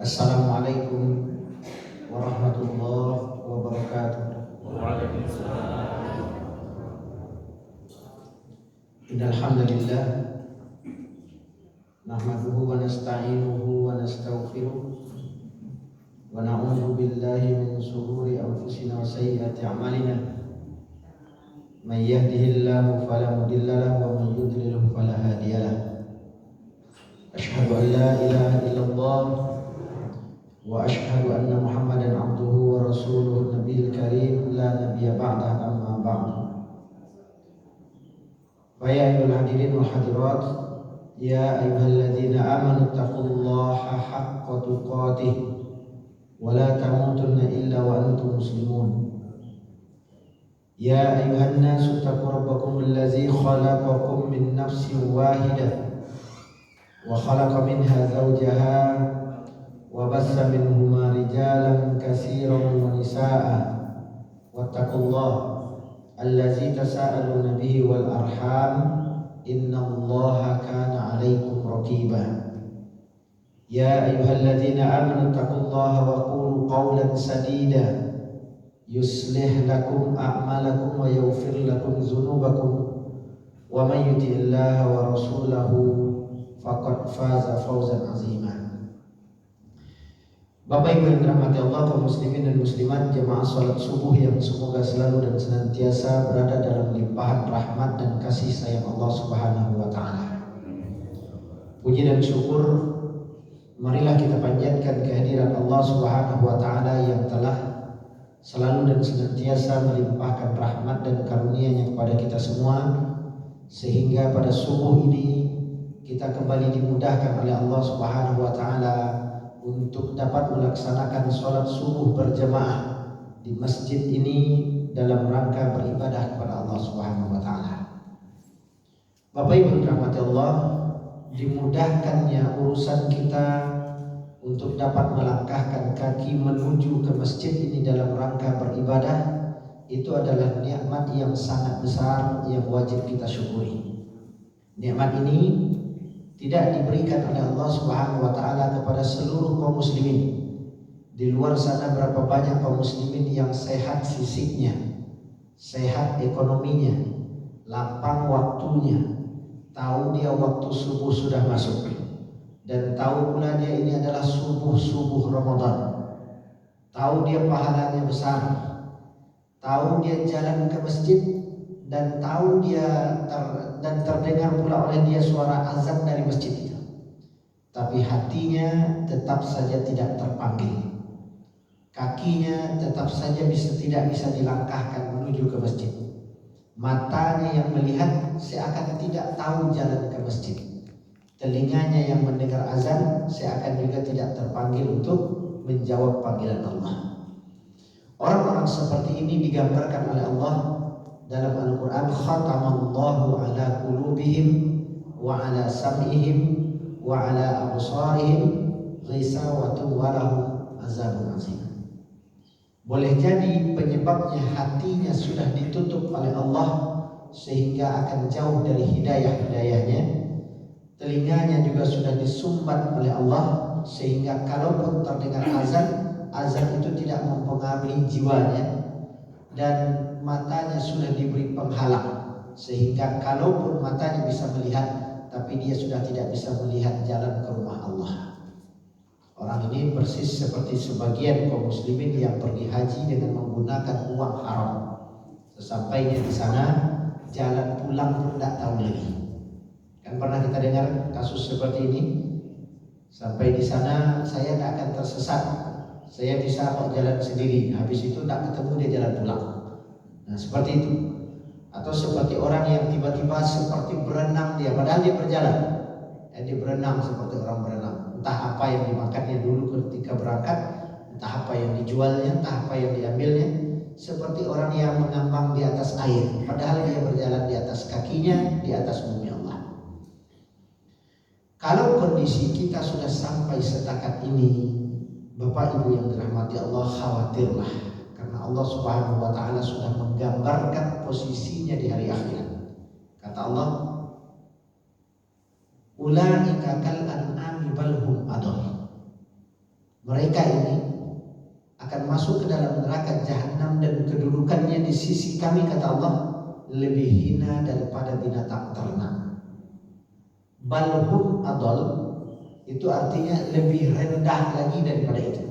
Assalamualaikum warahmatullahi wabarakatuh. Waalaikumsalam. Innal hamdalillah nahmaduhu wa nasta'inuhu wa nastaghfiruh wa na'udzu billahi min shururi anfusina wa sayyiati a'malina. May yahdihillahu fala mudilla lahu wa may yudlil fala hadiya lahu. Asyhadu an la ilaha illallah wa asyhadu anna Muhammadan abduhu wa rasuluhu nabiyil karim la nabiyya ba'da amma ba'du. Ya ayyuhal hadirin wal hadirat, ya ayyuhalladzina amanu taqullaha haqqa tuqatih wa la tamutunna illa wa antum muslimun. Ya ayyuhan nasu taqu rabbakumul ladzi khalaqakum min nafsin wahidah wa khalaqa minha zawjaha wa bassa minhuma rijalan katsiran wa nisaa'a wattaqullaha allazi tasaaluna bihi wal arham innallaha kana 'alaikum raqiba. Ya ayyuhalladzina amanu taqullaha wa qulu qawlan sadida yuslih lakum a'malakum wa yaghfir lakum dzunubakum wa may yuti'illaha wa rasulahu faqad faza fawzan 'azima. Bapak Ibu yang dirahmati Allah, kaum muslimin dan muslimat, jemaah salat subuh yang semoga selalu dan senantiasa berada dalam limpahan rahmat dan kasih sayang Allah Subhanahu wa taala. Puji dan syukur marilah kita panjatkan kehadiran Allah Subhanahu wa taala yang telah selalu dan senantiasa melimpahkan rahmat dan karunia-Nya kepada kita semua, sehingga pada subuh ini kita kembali dimudahkan oleh Allah Subhanahu wa taala untuk dapat melaksanakan sholat subuh berjamaah di masjid ini dalam rangka beribadah kepada Allah Subhanahu wa taala. Bapak Ibu rahmati Allah, dimudahkannya urusan kita untuk dapat melangkahkan kaki menuju ke masjid ini dalam rangka beribadah, itu adalah nikmat yang sangat besar yang wajib kita syukuri. Nikmat ini tidak diberikan oleh Allah Subhanahu wa taala kepada seluruh kaum muslimin. Di luar sana berapa banyak kaum muslimin yang sehat fisiknya, sehat ekonominya, lapang waktunya, tahu dia waktu subuh sudah masuk, dan tahu pula dia ini adalah subuh Ramadan, tahu dia pahalanya besar, tahu dia jalan ke masjid, dan tahu dia dan terdengar pula oleh dia suara azan dari masjid itu, tapi hatinya tetap saja tidak terpanggil, kakinya tetap saja tidak bisa dilangkahkan menuju ke masjid, matanya yang melihat seakan tidak tahu jalan ke masjid, telinganya yang mendengar azan seakan juga tidak terpanggil untuk menjawab panggilan Allah. Orang-orang seperti ini digambarkan oleh Allah dalam Al-Quran, khatamallahu ala qulubihim wa ala sam'ihim wa ala absarihim ghisawatun wa lahum azabun azim. Boleh jadi penyebabnya hatinya sudah ditutup oleh Allah sehingga akan jauh dari hidayahnya. Telinganya juga sudah disumbat oleh Allah sehingga kalaupun terdengar azan itu tidak mempengaruhi jiwanya, dan matanya sudah diberi penghalang sehingga kalaupun matanya bisa melihat, tapi dia sudah tidak bisa melihat jalan ke rumah Allah. Orang ini persis seperti sebagian kaum muslimin yang pergi haji dengan menggunakan uang haram. Sesampainya di sana, jalan pulang pun tidak tahu lagi. Kan pernah kita dengar kasus seperti ini. Sampai di sana saya tidak akan tersesat, saya bisa kok jalan sendiri. Habis itu tidak ketemu dia jalan pulang. Nah seperti itu. Atau seperti orang yang tiba-tiba seperti berenang dia, padahal dia berjalan. Dia berenang seperti orang berenang. Entah apa yang dimakannya dulu ketika berangkat, entah apa yang dijualnya, entah apa yang diambilnya. Seperti orang yang mengambang di atas air, padahal dia berjalan di atas kakinya, di atas bumi Allah. Kalau kondisi kita sudah sampai setakat ini, Bapak Ibu yang dirahmati Allah, khawatirlah, karena Allah Subhanahu wa taala sudah menggambarkan posisinya di hari akhirat. Kata Allah, ulaika kal an'ami bal hum adall. Mereka ini akan masuk ke dalam neraka jahanam dan kedudukannya di sisi kami, kata Allah, lebih hina daripada binatang ternak. Balhum adol itu artinya lebih rendah lagi daripada itu.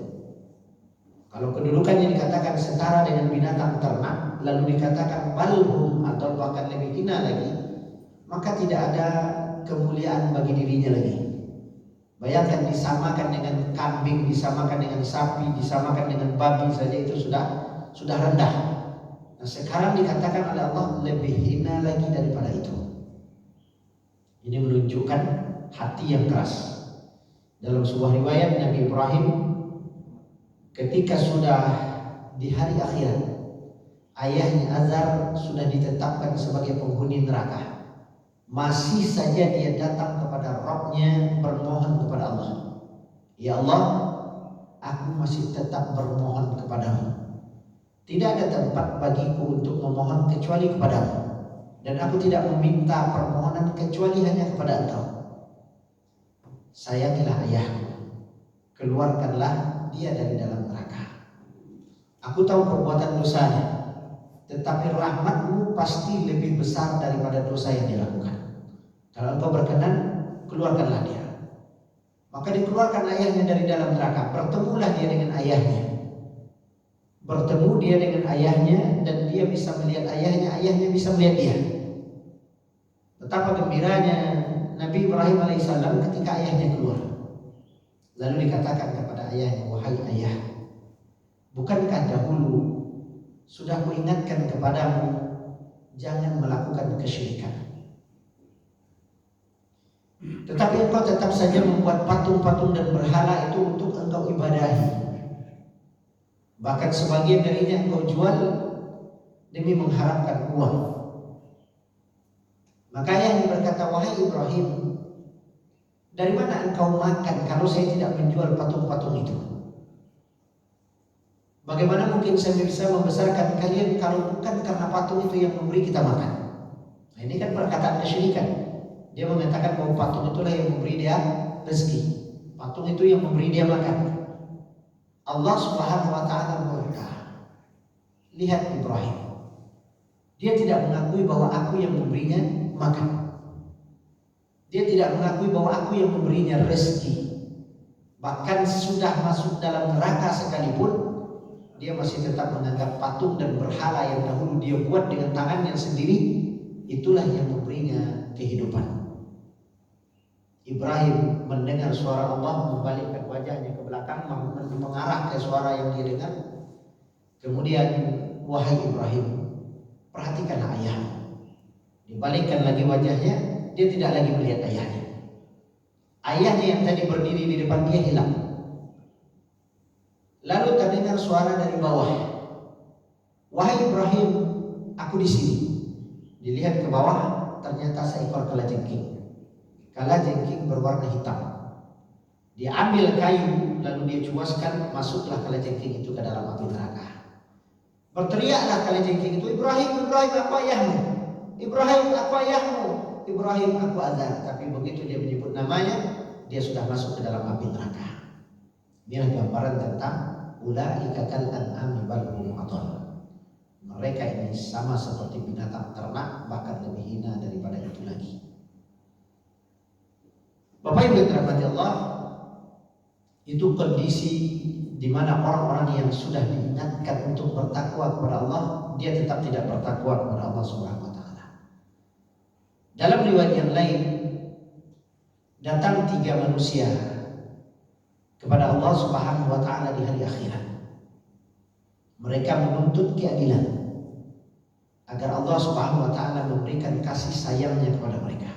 Kalau kedudukannya dikatakan setara dengan binatang ternak, lalu dikatakan balhum atau bahkan lebih hina lagi, maka tidak ada kemuliaan bagi dirinya lagi. Bayangkan disamakan dengan kambing, disamakan dengan sapi, disamakan dengan babi saja itu sudah rendah. Nah, sekarang dikatakan oleh Allah lebih hina lagi daripada itu. Ini menunjukkan hati yang keras. Dalam sebuah riwayat, Nabi Ibrahim ketika sudah di hari akhirat, ayahnya Azar sudah ditetapkan sebagai penghuni neraka, masih saja dia datang kepada Rabb-nya bermohon kepada Allah, ya Allah, aku masih tetap bermohon kepadamu. Tidak ada tempat bagiku untuk memohon kecuali kepadamu, dan aku tidak meminta permohonan kecuali hanya kepada Engkau. Sayangilah ayahku, keluarkanlah dia dari dalam neraka. Aku tahu perbuatan dosanya, tetapi rahmatmu pasti lebih besar daripada dosa yang dilakukan. Kalau Engkau berkenan, keluarkanlah dia. Maka dikeluarkan ayahnya dari dalam neraka. Bertemulah dia dengan ayahnya. Bertemu dia dengan ayahnya, dan dia bisa melihat ayahnya, ayahnya bisa melihat dia. Betapa gembiranya Nabi Ibrahim alaihissalam ketika ayahnya keluar. Lalu dikatakan kepada ayahnya, wahai ayah, bukankah dahulu sudah kuingatkan kepadamu jangan melakukan kesyirikan, tetapi engkau tetap saja membuat patung-patung dan berhala itu untuk engkau ibadahi. Bahkan sebagian darinya engkau jual demi mengharapkan uang. Maka ayahnya berkata, wahai Ibrahim, dari mana engkau makan kalau saya tidak menjual patung-patung itu? Bagaimana mungkin saya bisa membesarkan kalian kalau bukan karena patung itu yang memberi kita makan? Nah, ini kan perkataan kesyirikan. Dia mengatakan bahwa patung itulah yang memberi dia rezeki, patung itu yang memberi dia makan. Allah Subhanahu wa ta'ala murka. Lihat Ibrahim, dia tidak mengakui bahwa aku yang memberinya makan. Dia tidak mengakui bahwa aku yang memberinya rezeki. Bahkan sudah masuk dalam neraka sekalipun, dia masih tetap menganggap patung dan berhala yang dahulu dia buat dengan tangannya sendiri, itulah yang memberinya kehidupan. Ibrahim mendengar suara Allah, membalikkan wajahnya ke belakang, mengarah ke suara yang dia dengar. Kemudian, wahai Ibrahim, perhatikanlah ayahmu. Dibalikkan lagi wajahnya, dia tidak lagi melihat ayahnya. Ayahnya yang tadi berdiri di depan dia hilang. Lalu terdengar suara dari bawah, wahai Ibrahim, aku di sini. Dilihat ke bawah, ternyata seekor kalajengking. Kalajengking berwarna hitam. Dia ambil kayu, lalu dia cuaskan, masuklah kalajengking itu ke dalam api neraka. Berteriaklah kalajengking itu, Ibrahim, Ibrahim, aku ayahmu. Ibrahim, aku ayahmu. Ibrahim, aku Azar. Tapi begitu dia menyebut namanya, dia sudah masuk ke dalam api neraka. Inilah gambaran tentang ulaika kal an'ami bal hum adall. Mereka ini sama seperti binatang ternak, bahkan lebih hina daripada itu lagi. Bapak Ibu yang dirahmati Allah, itu kondisi di mana orang-orang yang sudah diingatkan untuk bertakwa kepada Allah, dia tetap tidak bertakwa kepada Allah Subhanahu wa taala. Dalam riwayat yang lain, datang 3 manusia kepada Allah Subhanahu wa taala di hari akhirat. Mereka menuntut keadilan agar Allah Subhanahu wa taala memberikan kasih sayangnya kepada mereka.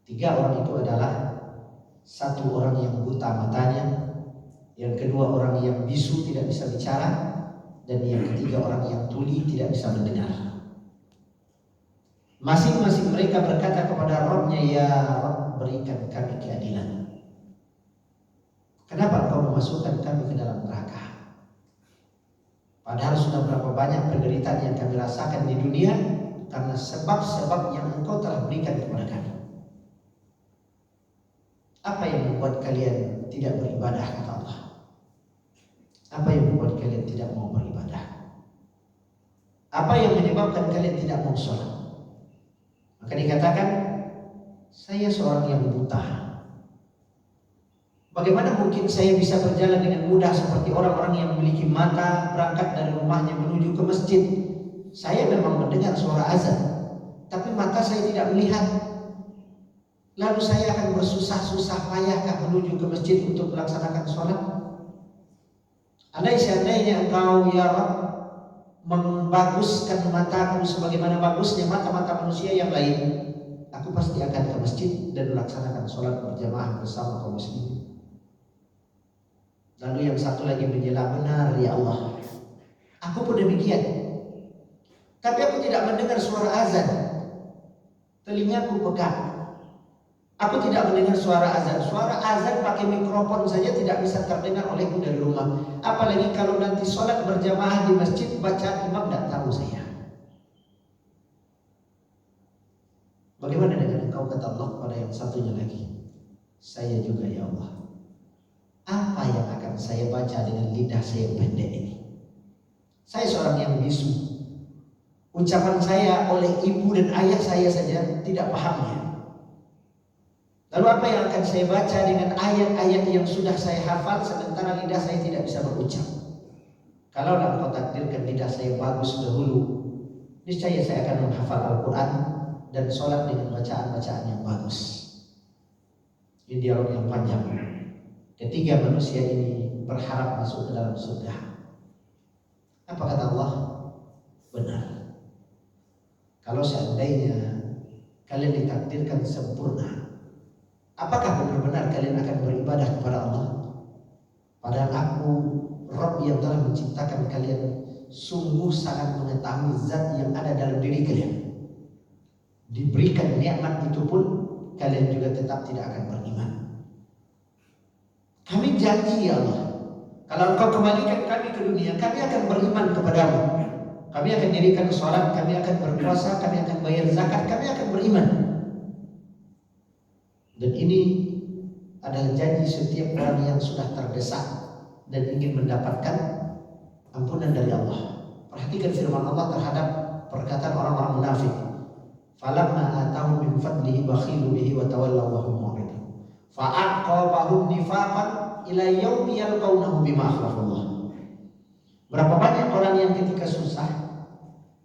3 orang itu adalah, 1 orang yang buta matanya, yang kedua orang yang bisu tidak bisa bicara, dan yang ketiga orang yang tuli tidak bisa mendengar. Masing-masing mereka berkata kepada Rabb-nya, ya Rabb, berikan kami keadilan. Kenapa Engkau memasukkan kami ke dalam neraka? Padahal sudah berapa banyak penderitaan yang kami rasakan di dunia karena sebab-sebab yang Engkau telah berikan kepada kami. Apa yang membuat kalian tidak beribadah, kata Allah? Apa yang membuat kalian tidak mau beribadah? Apa yang menyebabkan kalian tidak mau sholat? Maka dikatakan, saya seorang yang buta. Bagaimana mungkin saya bisa berjalan dengan mudah seperti orang-orang yang memiliki mata, berangkat dari rumahnya menuju ke masjid? Saya memang mendengar suara azan, tapi mata saya tidak melihat. Lalu saya akan bersusah-susah payahkah menuju ke masjid untuk melaksanakan sholat? Andai seandainya engkau ya Rabb membaguskan mataku sebagaimana bagusnya mata-mata manusia yang lain, aku pasti akan ke masjid dan melaksanakan sholat berjamaah bersama kaum muslimin. Lalu yang satu lagi menjela, benar ya Allah, aku pun demikian, tapi aku tidak mendengar suara azan, telingaku pegah. Aku tidak mendengar suara azan. Suara azan pakai mikrofon saja tidak bisa terdengar olehku dari rumah. Apalagi kalau nanti sholat berjamaah di masjid, bacaan imam tidak tahu saya. Bagaimana dengan engkau, kata Allah pada yang satunya lagi? Saya juga ya Allah. Apa yang akan saya baca dengan lidah saya pendek ini? Saya seorang yang bisu. Ucapan saya oleh ibu dan ayah saya saja tidak pahamnya. Lalu apa yang akan saya baca dengan ayat-ayat yang sudah saya hafal sementara lidah saya tidak bisa berucap? Kalau engkau takdirkan lidah saya bagus dahulu, niscaya saya akan menghafal Al-Quran dan sholat dengan bacaan-bacaan yang bagus. Ini dialog yang panjang. Ketiga manusia ini berharap masuk ke dalam surga. Apa kata Allah? Benar. Kalau seandainya kalian ditakdirkan sempurna, apakah benar-benar kalian akan beribadah kepada Allah? Padahal aku, Rabb yang telah menciptakan kalian, sungguh sangat mengetahui zat yang ada dalam diri kalian. Diberikan nikmat itu pun kalian juga tetap tidak akan beriman. Kami janji ya Allah, kalau engkau kembalikan kami ke dunia, kami akan beriman kepadamu. Kami akan dirikan sholat, kami akan berpuasa, kami akan bayar zakat, kami akan beriman. Dan ini adalah janji setiap orang yang sudah terdesak dan ingin mendapatkan ampunan dari Allah. Perhatikan firman Allah terhadap perkataan orang-orang munafik. Falamma atahum min fadlihi bakhilu bihi wa tawallaw wa hum mu'ridun. Fa'aqabahum nifaqan ila yaumi yalqawnahu bima akhlafallah. Berapa banyak orang yang ketika susah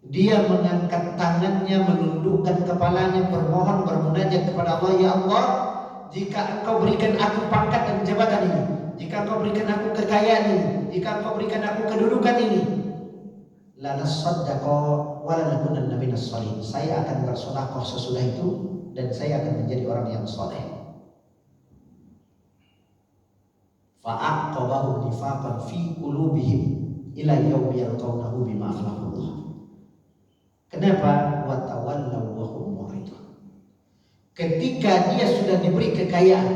dia mengangkat tangannya, menundukkan kepalanya, bermohon, bermunajat kepada Allah, ya Allah, jika engkau berikan aku pangkat dan jabatan ini, jika engkau berikan aku kekayaan ini, jika engkau berikan aku kedudukan ini, lanasaddaqa wa lanakunanna minas shalihin. Saya akan bersedekah sesudah itu dan saya akan menjadi orang yang saleh. Fa'aqabahum nifaqan fi qulubihim ila yaumi yalqawnahu bima akhlafallah. Kenapa? Wa tawallaw wa hum mu'ridun. Ketika dia sudah diberi kekayaan,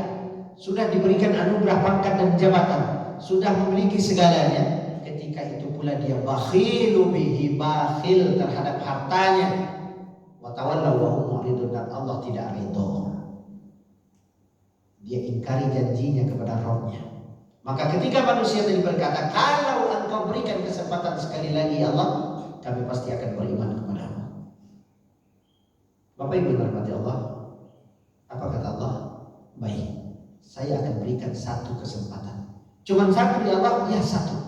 sudah diberikan anugerah pangkat dan jabatan, sudah memiliki segalanya, ketika itu pula dia bakhilu bihi, bakhil terhadap hartanya. Wa tawallaw wa hum mu'ridun, dan Allah tidak ridho. Dia ingkari janjinya kepada Rabb-Nya. Maka ketika manusia tadi berkata, kalau engkau berikan kesempatan sekali lagi ya Allah, kami pasti akan beriman kepadamu. Bapak Ibu yang Allah, apa kata Allah? Baik, saya akan berikan satu kesempatan. Cuman satu ya Allah? Ya satu.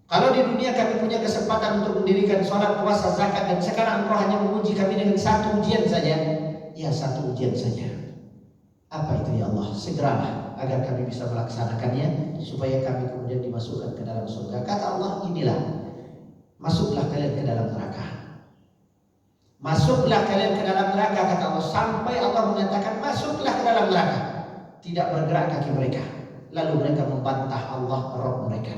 Kalau di dunia kami punya kesempatan untuk mendirikan sholat, puasa, zakat, dan sekarang engkau hanya menguji kami dengan satu ujian saja, ya satu ujian saja. Apa itu ya Allah? Segeralah agar kami bisa melaksanakannya supaya kami kemudian dimasukkan ke dalam surga. Kata Allah, inilah, masuklah kalian ke dalam neraka. Masuklah kalian ke dalam neraka, kata Allah, sampai Allah mengatakan masuklah ke dalam neraka. Tidak bergerak kaki mereka. Lalu mereka membantah Allah, Rabb mereka.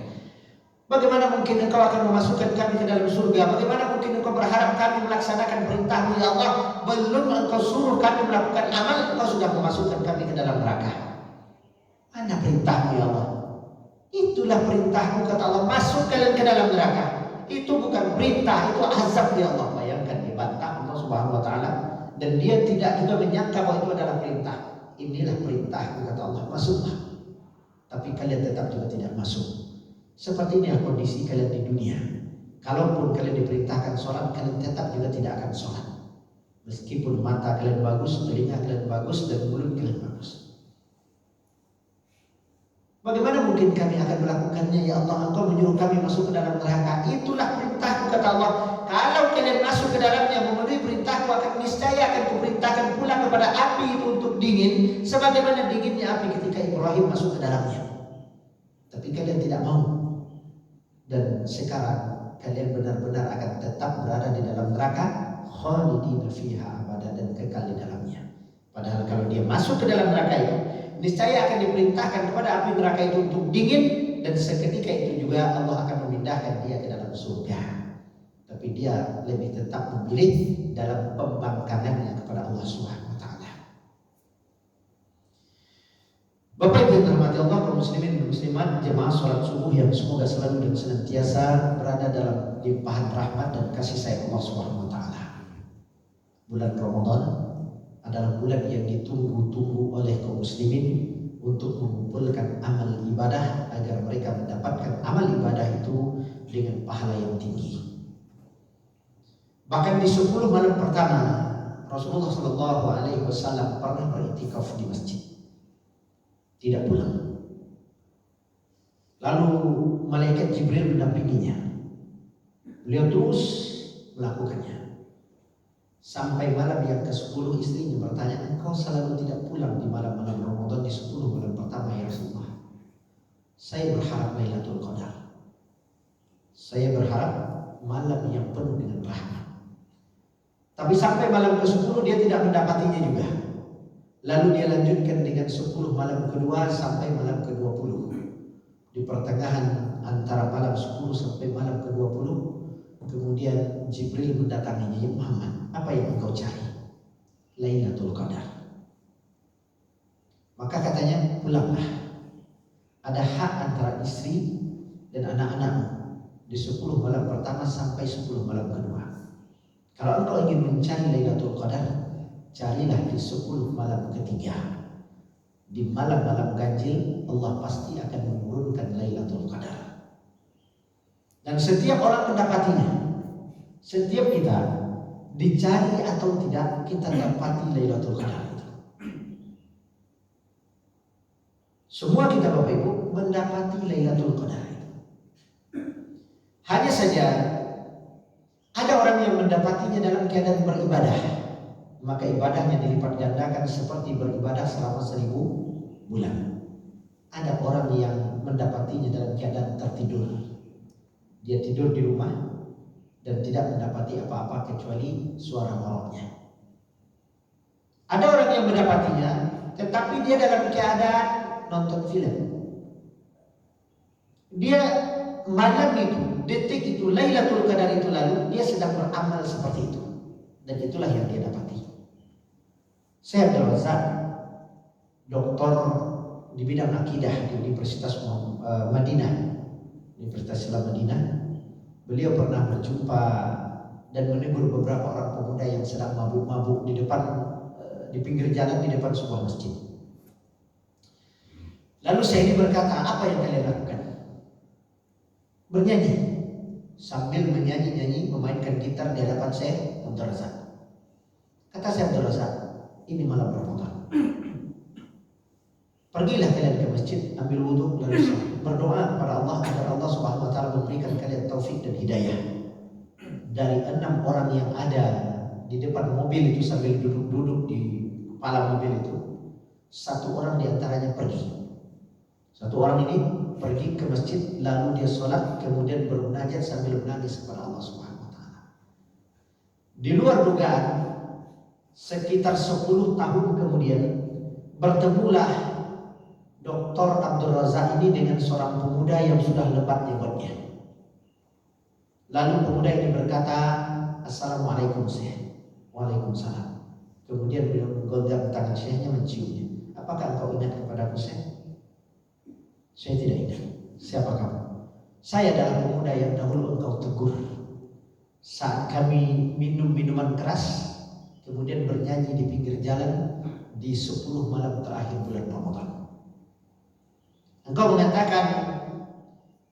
Bagaimana mungkin engkau akan memasukkan kami ke dalam surga? Bagaimana mungkin engkau berharap kami melaksanakan perintahmu ya Allah? Belum engkau suruh kami melakukan amal, engkau sudah memasukkan kami ke dalam neraka. Mana perintahmu ya Allah? Itulah perintahmu, kata Allah, masuk kalian ke dalam neraka. Itu bukan perintah, itu azab ya Allah. Bayangkan dibantah Allah Subhanahu wa taala dan dia tidak juga menyangka bahwa itu adalah perintah. inilah perintahku kata Allah, masuklah. Tapi kalian tetap juga tidak masuk. Seperti ini kondisi kalian di dunia. Kalaupun kalian diperintahkan sholat, kalian tetap juga tidak akan sholat. Meskipun mata kalian bagus, telinga kalian bagus, dan mulut kalian bagus. Bagaimana mungkin kami akan melakukannya? Ya Allah, Engkau menyuruh kami masuk ke dalam neraka. Itulah perintahku kata Allah. Kalau kalian masuk ke dalamnya memenuhi perintahku, akan niscaya akan kuperintahkan pula kepada api itu untuk dingin, sebagaimana dinginnya api ketika Ibrahim masuk ke dalamnya. Tapi kalian tidak mau. Dan sekarang kalian benar-benar akan tetap berada di dalam neraka, khalidina fiha abada, dan kekal di dalamnya. Padahal kalau dia masuk ke dalam neraka itu, niscaya akan diperintahkan kepada api neraka itu untuk dingin, dan seketika itu juga Allah akan memindahkan dia ke dalam surga. Tapi dia lebih tetap memilih dalam pembangkangannya kepada Allah Subhanahu wa taala. Bapak Ibu yang dirahmati Allah, kaum muslimin dan muslimat, jemaah salat subuh yang semoga selalu dan senantiasa berada dalam limpahan rahmat dan kasih sayang Allah Subhanahu wa taala. Bulan Ramadan adalah bulan yang ditunggu-tunggu oleh kaum muslimin untuk mengumpulkan amal ibadah agar mereka mendapatkan amal ibadah itu dengan pahala yang tinggi. Bahkan di 10 malam pertama Rasulullah SAW pernah beriktikaf di masjid, tidak pulang. Lalu malaikat Jibril mendampinginya. Beliau terus melakukannya. Sampai malam yang ke-10 istrinya bertanya, engkau selalu tidak pulang di malam-malam Ramadan di 10 malam pertama ya Rasulullah. Saya berharap Lailatul Qadar. Saya berharap malam yang penuh dengan rahmat. Tapi sampai malam ke-10 dia tidak mendapatinya juga. Lalu dia lanjutkan dengan 10 malam kedua sampai malam ke-20. Di pertengahan antara malam 10 sampai malam ke-20, kemudian Jibril mendatanginya, ya Muhammad, apa yang engkau cari? Lailatul Qadar. Maka katanya, pulanglah. Ada hak antara istri dan anak-anakmu di 10 malam pertama sampai 10 malam kedua. Kalau engkau ingin mencari Lailatul Qadar, carilah di 10 malam ketiga. Di malam-malam ganjil Allah pasti akan menurunkan Lailatul Qadar. Dan setiap orang mendapatinya. Setiap kita dicari atau tidak, kita dapati Lailatul Qadar itu. Semua kita Bapak Ibu mendapati Lailatul Qadar itu. Hanya saja ada orang yang mendapatinya dalam keadaan beribadah, maka ibadahnya dilipat gandakan seperti beribadah selama 1000 bulan. Ada orang yang mendapatinya dalam keadaan tertidur. Dia tidur di rumah dan tidak mendapati apa-apa kecuali suara ngoroknya. Ada orang yang mendapatinya, tetapi dia dalam keadaan nonton film. Dia malam itu, detik itu, Lailatul Qadar itu lalu, dia sedang beramal seperti itu. Dan itulah yang dia dapati. Syekh Abdul Razak, doktor di bidang akidah di Universitas Madinah, Universitas Islam Madinah. Beliau pernah berjumpa dan menegur beberapa orang pemuda yang sedang mabuk-mabuk di depan, di pinggir jalan di depan sebuah masjid. Lalu saya ini berkata, apa yang kalian lakukan? Bernyanyi. Sambil menyanyi-nyanyi, memainkan gitar di hadapan Syekh Abdul Razak. Kata Syekh Abdul Razak, ini malam Ramadan. Pergilah kalian ke masjid, ambil wudhu, lalu berdoa kepada Allah agar Allah Subhanahu wa taala memberikan kalian taufik dan hidayah. Dari 6 orang yang ada di depan mobil itu sambil duduk-duduk di kepala mobil itu, 1 orang diantaranya pergi. 1 orang ini pergi ke masjid, lalu dia sholat, kemudian bermunajat sambil menangis kepada Allah Subhanahu wa taala. Di luar dugaan, sekitar 10 tahun kemudian bertemulah Dr. Abdul Razak ini dengan seorang pemuda yang sudah lebat jenggotnya. Lalu pemuda ini berkata, Assalamualaikum Syekh. Waalaikumsalam. Kemudian beliau menggenggam tangan Syekhnya, menciumnya. Apakah engkau ingat kepadaku Syekh? Saya tidak ingat. Siapa kamu? Saya adalah pemuda yang dahulu engkau tegur saat kami minum minuman keras, kemudian bernyanyi di pinggir jalan, di 10 malam terakhir bulan Ramadan. Engkau mengatakan,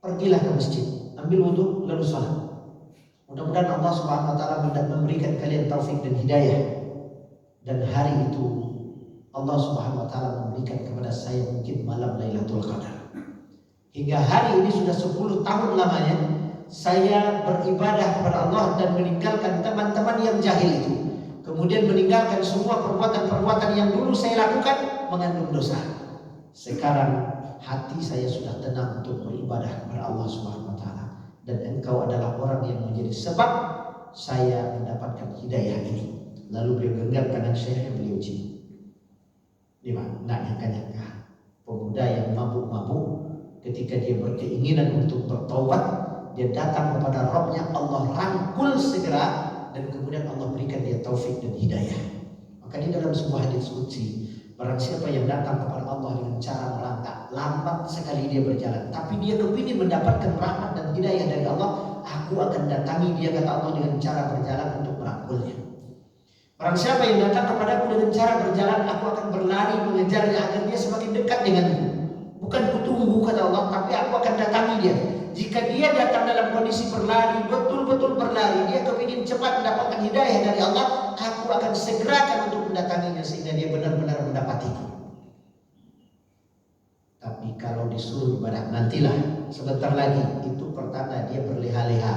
pergilah ke masjid, ambil wudhu, lalu sholat. Mudah-mudahan Allah Subhanahu wa Ta'ala memberikan kalian taufik dan hidayah. Dan hari itu Allah Subhanahu wa Ta'ala memberikan kepada saya mungkin malam Lailatul Qadar. Hingga hari ini sudah 10 tahun lamanya saya beribadah kepada Allah dan meninggalkan teman-teman yang jahil itu. Kemudian meninggalkan semua perbuatan-perbuatan yang dulu saya lakukan mengandung dosa. Sekarang hati saya sudah tenang untuk beribadah kepada Allah Subhanahu wa Ta'ala. Dan engkau adalah orang yang menjadi sebab saya mendapatkan hidayah ini. Lalu beliau genggam tangan saya, beliau cium. Ini Pak, nak nyangka-nyangka. Pemuda yang mabuk-mabuk ketika dia berkeinginan untuk bertaubat, dia datang kepada Rabbnya, Allah rangkul segera, dan kemudian Allah berikan dia taufik dan hidayah. Maka di dalam sebuah hadis qudsi, barang siapa yang datang kepada Allah dengan cara melangkah, lambat sekali dia berjalan, tapi dia kepingin mendapatkan rahmat dan hidayah dari Allah, aku akan datangi dia, kata Allah, dengan cara berjalan untuk merangkulnya. Barang siapa yang datang kepadaku dengan cara berjalan, aku akan berlari mengejarnya agar dia semakin dekat denganku. Bukan kutunggu, kata Allah, tapi aku akan datangi dia. Jika dia datang dalam kondisi berlari, betul-betul berlari, dia kepingin cepat mendapatkan hidayah dari Allah, aku akan segerakan untuk mendatanginya sehingga dia benar-benar mendapatiku. Tapi kalau disuruh ibadah, nantilah sebentar lagi, itu pertanda dia berleha-leha.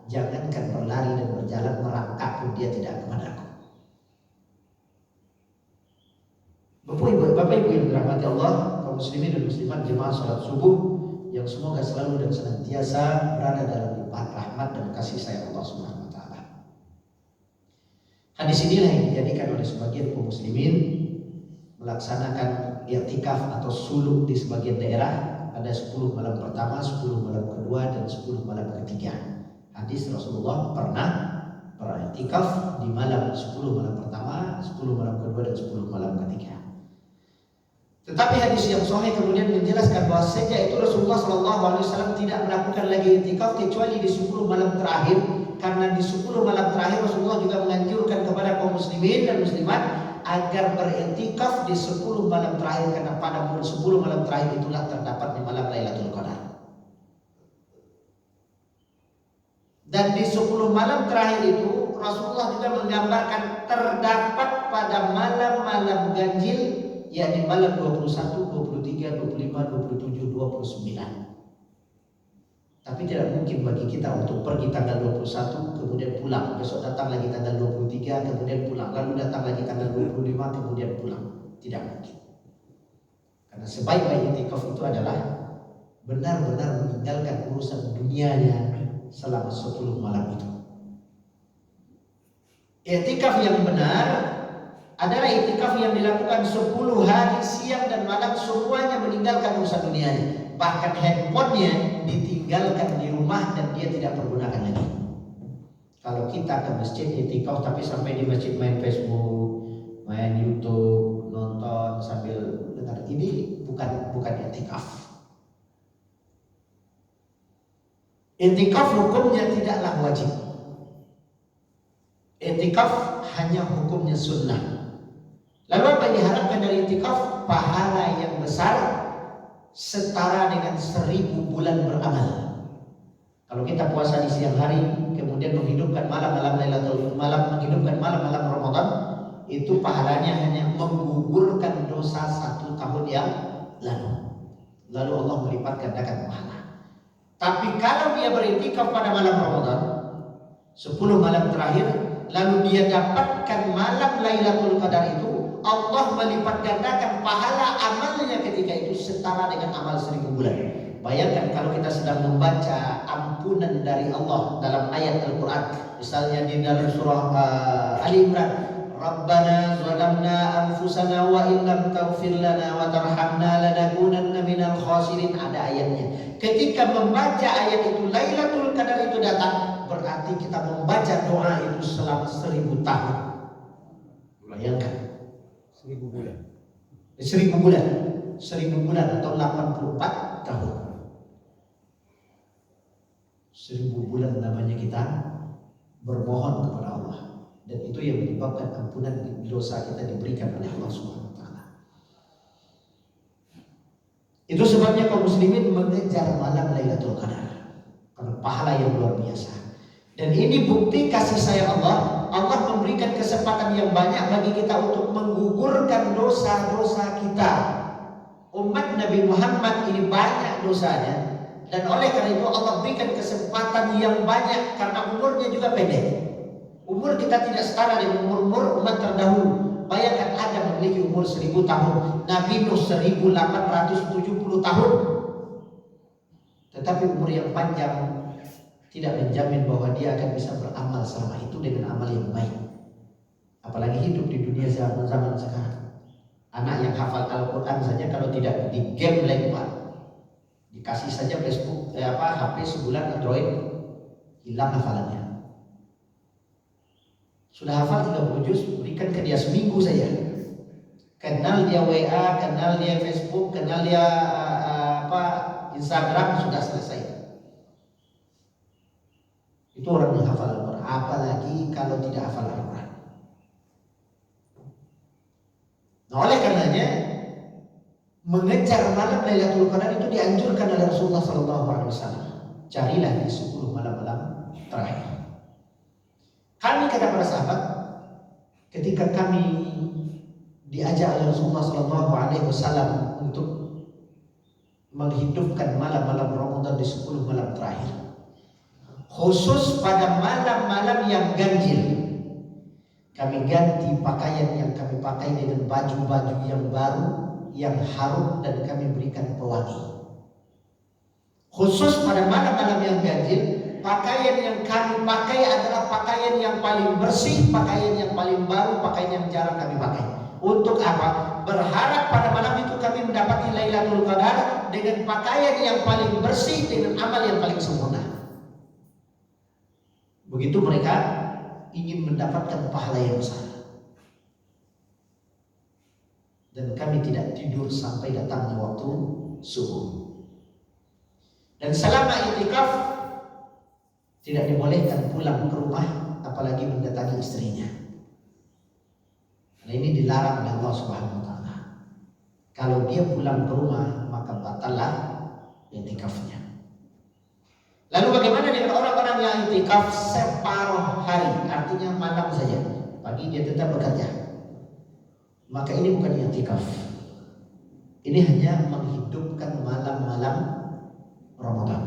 Jangankan berlari dan berjalan, merangkak pun dia tidak kepadaku. Bapak Ibu yang dirahmati Allah, kaum muslimin dan muslimat, jemaah salat subuh yang semoga selalu dan senantiasa berada dalam limpahan rahmat dan kasih sayang Allah Subhanahu wa Ta'ala. Hadis inilah yang dijadikan oleh sebagian kaum muslimin melaksanakan i'tikaf atau suluk di sebagian daerah. Ada 10 malam pertama, 10 malam kedua, dan 10 malam ketiga. Hadis Rasulullah pernah beriktikaf di malam 10 malam pertama, 10 malam kedua, dan 10 malam ketiga. Tetapi hadis yang sahih kemudian menjelaskan bahwa sejak itu Rasulullah SAW tidak melakukan lagi i'tikaf kecuali di 10 malam terakhir, karena di 10 malam terakhir Rasulullah juga menganjurkan kepada kaum muslimin dan muslimat agar beriktikaf di 10 malam terakhir, karena pada 10 malam terakhir itulah terdapat di malam Lailatul Qadar. Dan di 10 malam terakhir itu Rasulullah juga menggambarkan terdapat pada malam-malam ganjil, yakni malam 21, 23, 25, 27, 29. Tapi tidak mungkin bagi kita untuk pergi tanggal 21 kemudian pulang, besok datang lagi tanggal 23 kemudian pulang, lalu datang lagi tanggal 25 kemudian pulang. Tidak mungkin. Karena sebaik-baik i'tikaf itu adalah benar-benar meninggalkan urusan dunianya selama 10 malam itu. I'tikaf yang benar adalah i'tikaf yang dilakukan 10 hari siang dan malam, semuanya meninggalkan urusan dunianya. Bahkan handphonenya ditinggalkan di rumah dan dia tidak pergunakan lagi. Kalau kita ke masjid i'tikaf tapi sampai di masjid main Facebook, main YouTube, nonton sambil dengar, ini bukan i'tikaf. I'tikaf hukumnya tidaklah wajib. I'tikaf hanya hukumnya sunnah. Lalu apa yang diharapkan dari i'tikaf? Pahala yang besar setara dengan 1000 bulan beramal. Kalau kita puasa di siang hari kemudian menghidupkan malam-malam Lailatul malam, menghidupkan malam-malam Ramadan, itu pahalanya hanya menggugurkan dosa 1 tahun yang lalu. Lalu Allah melipat gandakan pahala. Tapi kalau dia beriktikaf pada malam Ramadan 10 malam terakhir, lalu dia dapatkan malam Lailatul Qadar itu, Allah melipat gandakan pahala amalnya ketika itu setara dengan amal 1000 bulan. Bayangkan kalau kita sedang membaca ampunan dari Allah dalam ayat Al-Quran, misalnya di dalam surah Ali Imran, Rabbana zalamna anfusana wa illam taghfir lana wa tarhamna lanakunanna minal khasirin, ada ayatnya. Ketika membaca ayat itu, Lailatul Qadar itu datang, berarti kita membaca doa itu selama 1000 tahun. Bayangkan 1000 bulan. 1000 bulan, 1000 bulan atau 84 tahun. 1000 bulan namanya kita bermohon kepada Allah, dan itu yang menyebabkan ampunan dosa kita diberikan oleh Allah SWT. sebabnya kaum muslimin mengejar malam Lailatul Qadar karena pahala yang luar biasa. Dan ini bukti kasih sayang Allah. Allah memberikan kesempatan yang banyak bagi kita untuk menggugurkan dosa-dosa kita. Umat Nabi Muhammad ini banyak dosanya, dan oleh karena itu Allah berikan kesempatan yang banyak karena umurnya juga pendek. Umur kita tidak setara dengan umur umat terdahulu. Bayangkan Adam memiliki umur 1000 tahun, Nabi Nuh 1870 tahun. Tetapi umur yang panjang tidak menjamin bahwa dia akan bisa beramal selama itu dengan amal yang baik. Apalagi hidup di dunia zaman sekarang. Anak yang hafal Al-Quran saja kalau tidak di game lewat, dikasih saja Facebook, HP sebulan Android, hilang hafalannya. Sudah hafal 30 juz, berikan ke dia seminggu saja. Kenal dia WA, kenal dia Facebook, kenal dia Instagram, sudah selesai. Itu orang yang hafal Al-Quran. Apalagi kalau tidak hafal Al-Quran. Nah, oleh karenanya mengejar malam Lailatul Qadar itu dianjurkan oleh Rasulullah SAW. Carilah di 10 malam-malam terakhir. Kami kata para sahabat, ketika kami diajak oleh Rasulullah SAW untuk menghidupkan malam-malam Ramadan di 10 malam terakhir, khusus pada malam-malam yang ganjil, kami ganti pakaian yang kami pakai dengan baju-baju yang baru, yang harum, dan kami berikan pewangi. Khusus pada malam-malam yang ganjil, pakaian yang kami pakai adalah pakaian yang paling bersih, pakaian yang paling baru, pakaian yang jarang kami pakai. Untuk apa? Berharap pada malam itu kami mendapati Lailatul Qadar dengan pakaian yang paling bersih, dengan amal yang paling sempurna. Begitu mereka ingin mendapatkan pahala yang besar. Dan kami tidak tidur sampai datangnya waktu subuh. Dan selama itikaf tidak dibolehkan pulang ke rumah, apalagi mendatangi istrinya. Nah, ini dilarang oleh Allah Subhanahu wa taala. Kalau dia pulang ke rumah, maka batallah itikafnya. Lalu bagaimana dengan orang-orang yang itikaf separuh hari, artinya malam saja, pagi dia tetap bekerja? Maka ini bukan itikaf. Ini hanya menghidupkan malam-malam Ramadan.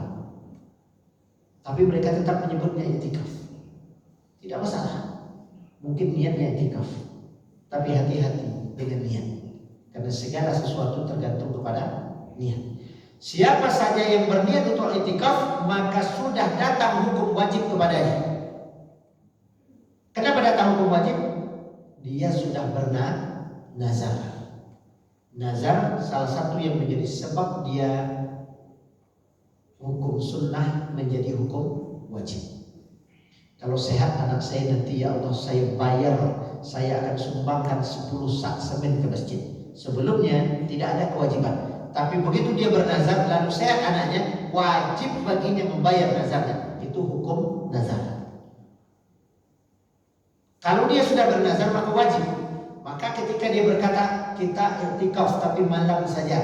Tapi mereka tetap menyebutnya itikaf. Tidak masalah. Mungkin niatnya itikaf, tapi hati-hati dengan niat, karena segala sesuatu tergantung kepada niat. Siapa saja yang berniat untuk itikaf, maka sudah datang hukum wajib kepadanya. Kenapa datang hukum wajib? Dia sudah bernazar. Nazar salah satu yang menjadi sebab dia hukum sunnah menjadi hukum wajib. Kalau sehat anak saya nanti, ya Allah saya bayar, saya akan sumbangkan 10 sak semen ke masjid. Sebelumnya tidak ada kewajiban, tapi begitu dia bernazar lalu sehat anaknya, wajib baginya membayar nazarnya. Itu hukum nazar. Kalau dia sudah bernazar maka wajib. Maka ketika dia berkata kita i'tikaf tapi malam saja,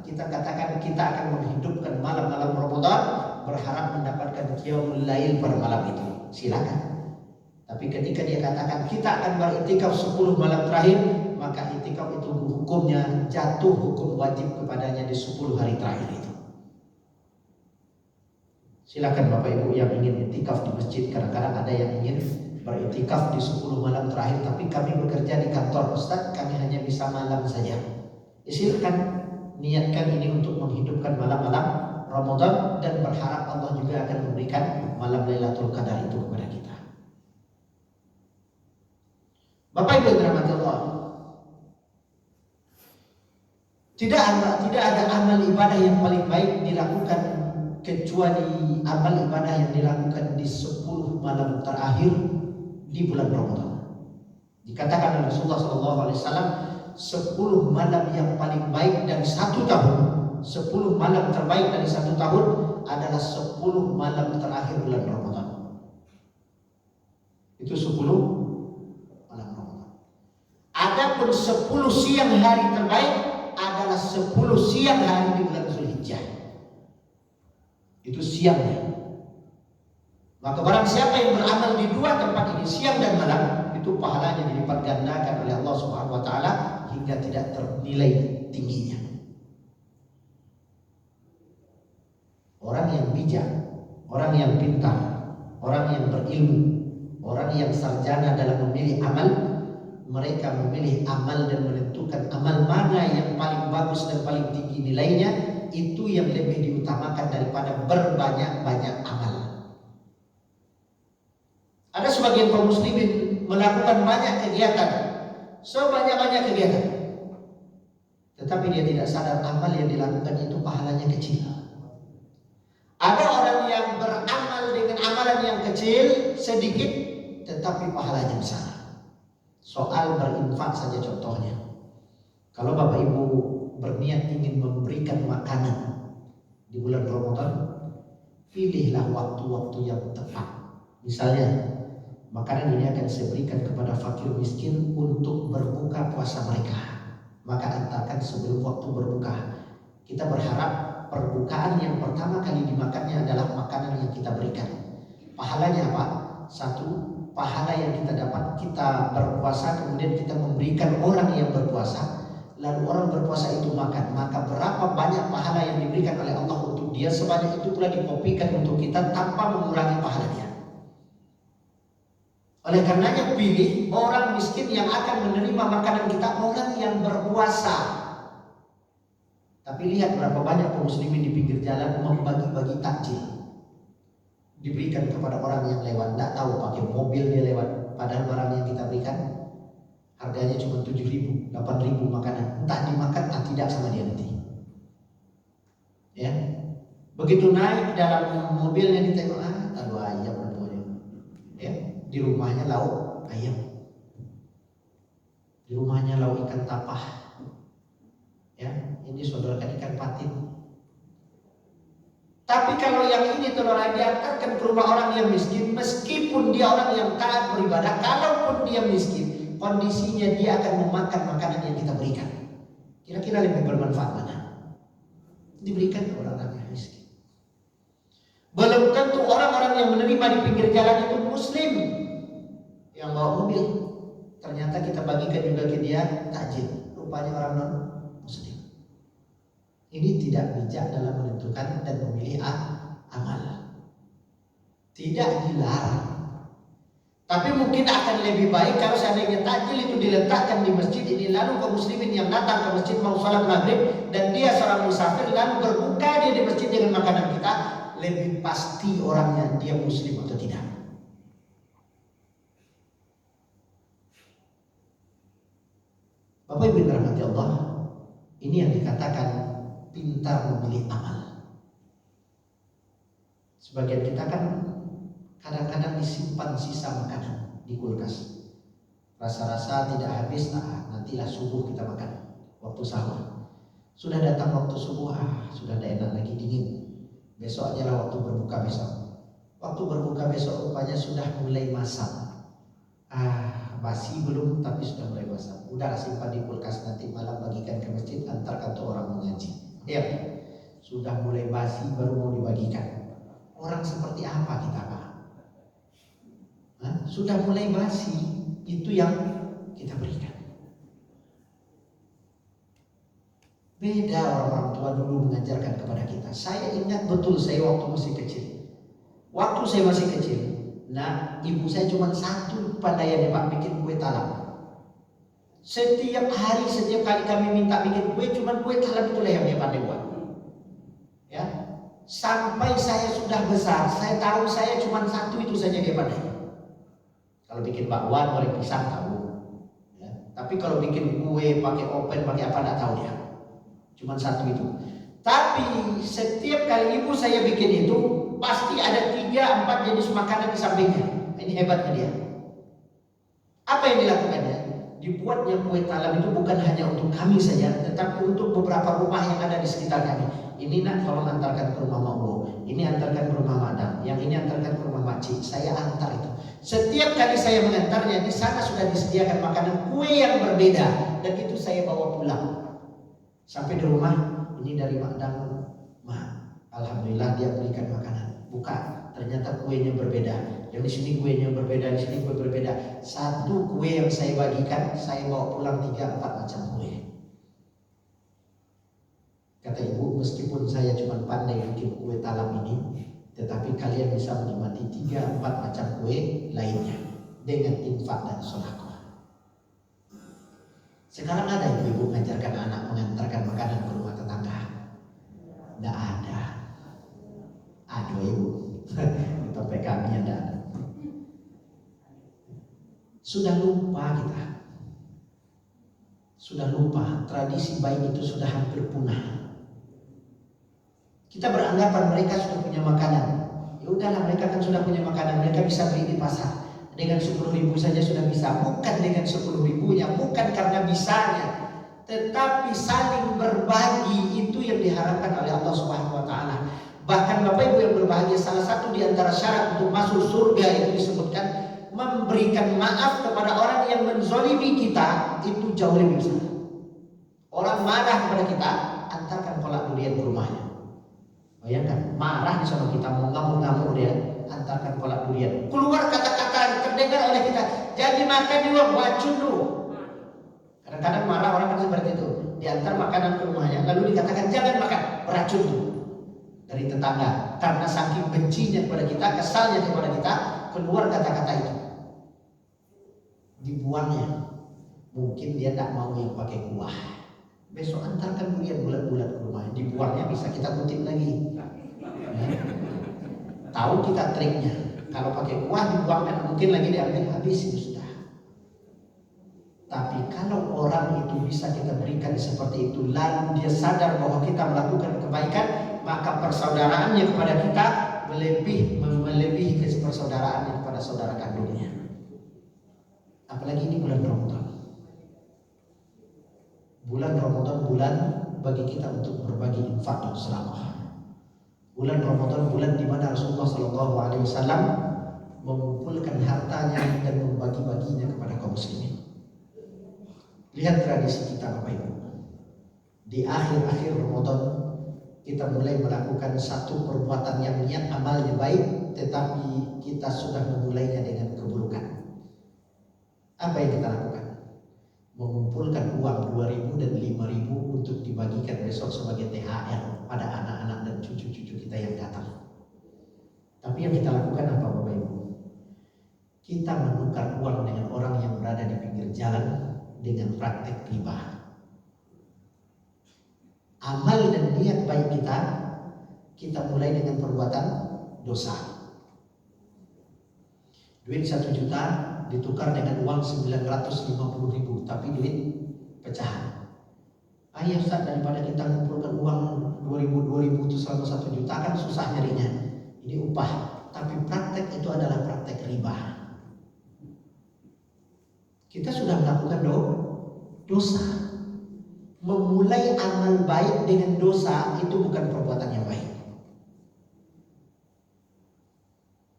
kita katakan kita akan menghidupkan malam-malam Ramadan, berharap mendapatkan qiyamul lail pada malam itu. Silakan. Tapi ketika dia katakan kita akan beriktikaf 10 malam terakhir, maka iktikaf itu hukumnya jatuh hukum wajib kepadanya di 10 hari terakhir itu. Silakan Bapak Ibu yang ingin iktikaf di masjid. Kadang-kadang ada yang ingin beriktikaf di 10 malam terakhir, tapi kami bekerja di kantor Ustaz, kami hanya bisa malam saja. Silakan niatkan ini untuk menghidupkan malam-malam Ramadan dan berharap Allah juga akan memberikan malam Lailatul Qadar itu kepada kita. Bapak Ibu yang dirahmati Allah, tidak ada amal ibadah yang paling baik dilakukan kecuali amal ibadah yang dilakukan di 10 malam terakhir di bulan Ramadan. Dikatakan oleh Rasulullah SAW, 10 malam yang paling baik dari 1 tahun, 10 malam terbaik dari 1 tahun adalah 10 malam terakhir bulan Ramadan. Itu 10 malam Ramadan. Adapun 10 siang hari terbaik adalah 10 siang hari di bulan Zulhijjah. Dzulhijjah. Itu siangnya. Maka barang siapa yang beramal di dua tempat ini, siang dan malam, itu pahalanya dilipat gandakan oleh Allah Subhanahu wa taala hingga tidak ternilai tingginya. Orang yang bijak, orang yang pintar, orang yang berilmu, orang yang sarjana dalam memilih amal, mereka memilih amal dan menentukan amal mana yang paling bagus dan paling tinggi nilainya, itu yang lebih diutamakan daripada berbanyak-banyak amal. Ada sebagian kaum muslimin melakukan banyak kegiatan, sebanyak-banyak kegiatan, tetapi dia tidak sadar amal yang dilakukan itu pahalanya kecil. Ada orang yang beramal dengan amalan yang kecil, sedikit, tetapi pahalanya besar. Soal berinfak saja contohnya. Kalau Bapak Ibu berniat ingin memberikan makanan di bulan Ramadan, pilihlah waktu-waktu yang tepat. Misalnya, makanan ini akan saya berikan kepada fakir miskin untuk berbuka puasa mereka. Maka antarkan sebelum waktu berbuka. Kita berharap perbukaan yang pertama kali dimakannya adalah makanan yang kita berikan. Pahalanya apa? Satu, pahala yang kita dapat, kita berpuasa kemudian kita memberikan orang yang berpuasa, lalu orang berpuasa itu makan, maka berapa banyak pahala yang diberikan oleh Allah untuk dia, sebanyak itu pula dikopikan untuk kita tanpa mengurangi pahalanya. Oleh karenanya pilih orang miskin yang akan menerima makanan kita, orang yang berpuasa. Tapi lihat berapa banyak kaum muslimin di pinggir jalan membagi-bagi takjil, diberikan kepada orang yang lewat. Tidak tahu pakai mobil dia lewat, padahal barang yang kita berikan harganya cuma 7.000, 8.000 makanan. Entah dimakan atau tidak sama dia nanti. Ya, begitu naik dalam mobilnya ditengok, aduh ayam namanya. Ya, di rumahnya lauk ayam, di rumahnya lauk ikan tapah. Ya, ini saudarakan ikan patin. Tapi kalau yang ini telur ayam diantarkan ke rumah orang yang miskin, meskipun dia orang yang taat beribadah, kalaupun dia miskin, kondisinya dia akan memakan makanan yang kita berikan. Kira-kira lebih bermanfaat mana? Diberikan ke orang yang miskin. Belum tentu orang-orang yang menerima di pinggir jalan itu muslim yang bawa mobil. Ternyata kita bagikan juga ke dia takjil, rupanya orang non muslim. Ini tidak bijak dalam menentukan dan memilih amal. Tidak dilarang, tapi mungkin akan lebih baik kalau seandainya takjil itu diletakkan di masjid ini, lalu kaum muslimin yang datang ke masjid mau salat maghrib dan dia seorang musafir lalu berbuka dia di masjid dengan makanan kita, lebih pasti orangnya dia muslim atau tidak. Bapak Ibu yang dirahmati Allah, ini yang dikatakan pintar memilih amal. Sebagian kita kan kadang-kadang disimpan sisa makanan di kulkas. Rasa-rasa tidak habis, nantilah subuh kita makan, waktu sahur. Sudah datang waktu subuh, sudah tidak enak lagi, dingin. Besok aja lah waktu berbuka besok. Waktu berbuka besok rupanya sudah mulai masak. Basi belum, tapi sudah mulai masak. Udah simpan di kulkas, nanti malam bagikan ke masjid, antarkan tuh orang mengaji. Ya, sudah mulai basi baru mau dibagikan. Orang seperti apa kita, Pak? Sudah mulai basi, itu yang kita berikan. Beda orang tua dulu mengajarkan kepada kita. Saya ingat betul saya waktu masih kecil. Waktu saya masih kecil, ibu saya cuma satu pandainya Pak, bikin kue talam. Setiap hari, setiap kali kami minta bikin kue, cuma kue talam itu yang dia pandai buat. Ya, sampai saya sudah besar, saya tahu saya cuma satu itu saja dia pandai. Kalau bikin bakwan, goreng pisang tahu. Ya, tapi kalau bikin kue pakai oven, pakai apa tidak tahu dia. Cuma satu itu. Tapi setiap kali ibu saya bikin itu, pasti ada 3-4 jenis makanan di sampingnya. Ini hebatnya dia. Apa yang dilakukannya? Dibuatnya kue talam itu bukan hanya untuk kami saja, tetapi untuk beberapa rumah yang ada di sekitar kami. Ini tolong antarkan ke rumah Mak Bo, ini antarkan ke rumah Madam, yang ini antarkan ke rumah Makcik. Saya antar itu. Setiap kali saya mengantarnya, di sana sudah disediakan makanan kue yang berbeda, dan itu saya bawa pulang. Sampai di rumah, ini dari Madam Alhamdulillah dia berikan makanan. Buka, ternyata kuenya berbeda. Yang di sini kuenya berbeda, di sini kue berbeda. Satu kue yang saya bagikan, saya bawa pulang 3-4 macam kue. Kata ibu, meskipun saya cuma pandai bikin kue talam ini, tetapi kalian bisa menikmati 3-4 macam kue lainnya dengan infak dan sedekah. Sekarang ada ibu-ibu mengajarkan anak mengantarkan makanan ke rumah tetangga? Tidak ada. Aduh ibu, di tempat kami ada. Sudah lupa kita. Sudah lupa, tradisi baik itu sudah hampir punah. Kita beranggapan mereka sudah punya makanan. Ya udahlah, mereka kan sudah punya makanan, mereka bisa beli di pasar. Dengan 10.000 saja sudah bisa. Bukan dengan 10.000-nya, bukan karena bisanya, tetapi saling berbagi. Itu yang diharapkan oleh Allah Subhanahu wa taala. Bahkan Bapak Ibu yang berbahagia, salah satu di antara syarat untuk masuk surga itu disebutkan memberikan maaf kepada orang yang menzolimi kita. Itu jauh lebih besar. Orang marah kepada kita, antarkan kolak durian ke rumahnya. Bayangkan, marah sama kita, mau ngamuk-ngamuk dia, antarkan kolak durian. Keluar kata-kata yang terdengar oleh kita, jadi makan dulu, wacun dulu. Kadang-kadang marah orang kan seperti itu, diantar makanan ke rumahnya, lalu dikatakan jangan makan, beracun dulu dari tetangga. Karena saking bencinya kepada kita, kesalnya kepada kita, keluar kata-kata itu, dibuangnya. Mungkin dia tak mau yang pakai kuah. Besok antarkan durian bulat-bulat ke rumahnya, dibuangnya bisa kita kutip lagi. Ya. Tahu kita triknya. Kalau pakai kuah dibuangkan, mungkin lagi diambil, habis itu sudah. Tapi kalau orang itu bisa kita berikan seperti itu, lalu dia sadar bahwa kita melakukan kebaikan, maka persaudaraannya kepada kita melebihi persaudaraannya kepada saudara kandungnya. Apalagi ini bulan Ramadan. Bulan Ramadan bulan bagi kita untuk berbagi infak dan sedekah. Bulan Ramadan bulan di mana Rasulullah SAW mengumpulkan hartanya dan membagi-baginya kepada kaum muslimin. Lihat tradisi kita Bapak Ibu. Di akhir-akhir Ramadan kita mulai melakukan satu perbuatan yang niat amalnya baik, tetapi kita sudah memulainya dengan keburukan. Apa yang kita lakukan? Mengumpulkan uang 2.000 dan 5.000 untuk dibagikan besok sebagai THR pada anak-anak dan cucu-cucu kita yang datang. Tapi yang kita lakukan apa Bapak Ibu? Kita menukar uang dengan orang yang berada di pinggir jalan dengan praktek riba. Amal dan niat baik kita mulai dengan perbuatan dosa. Duit 1 juta ditukar dengan uang 950.000, tapi duit pecahan. Ayah Ustaz, daripada kita mengumpulkan uang 2.000 itu selama 1 juta kan susah nyarinya. Ini upah, tapi praktek itu adalah praktek riba. Kita sudah melakukan dosa. Memulai amal baik dengan dosa itu bukan perbuatan yang baik.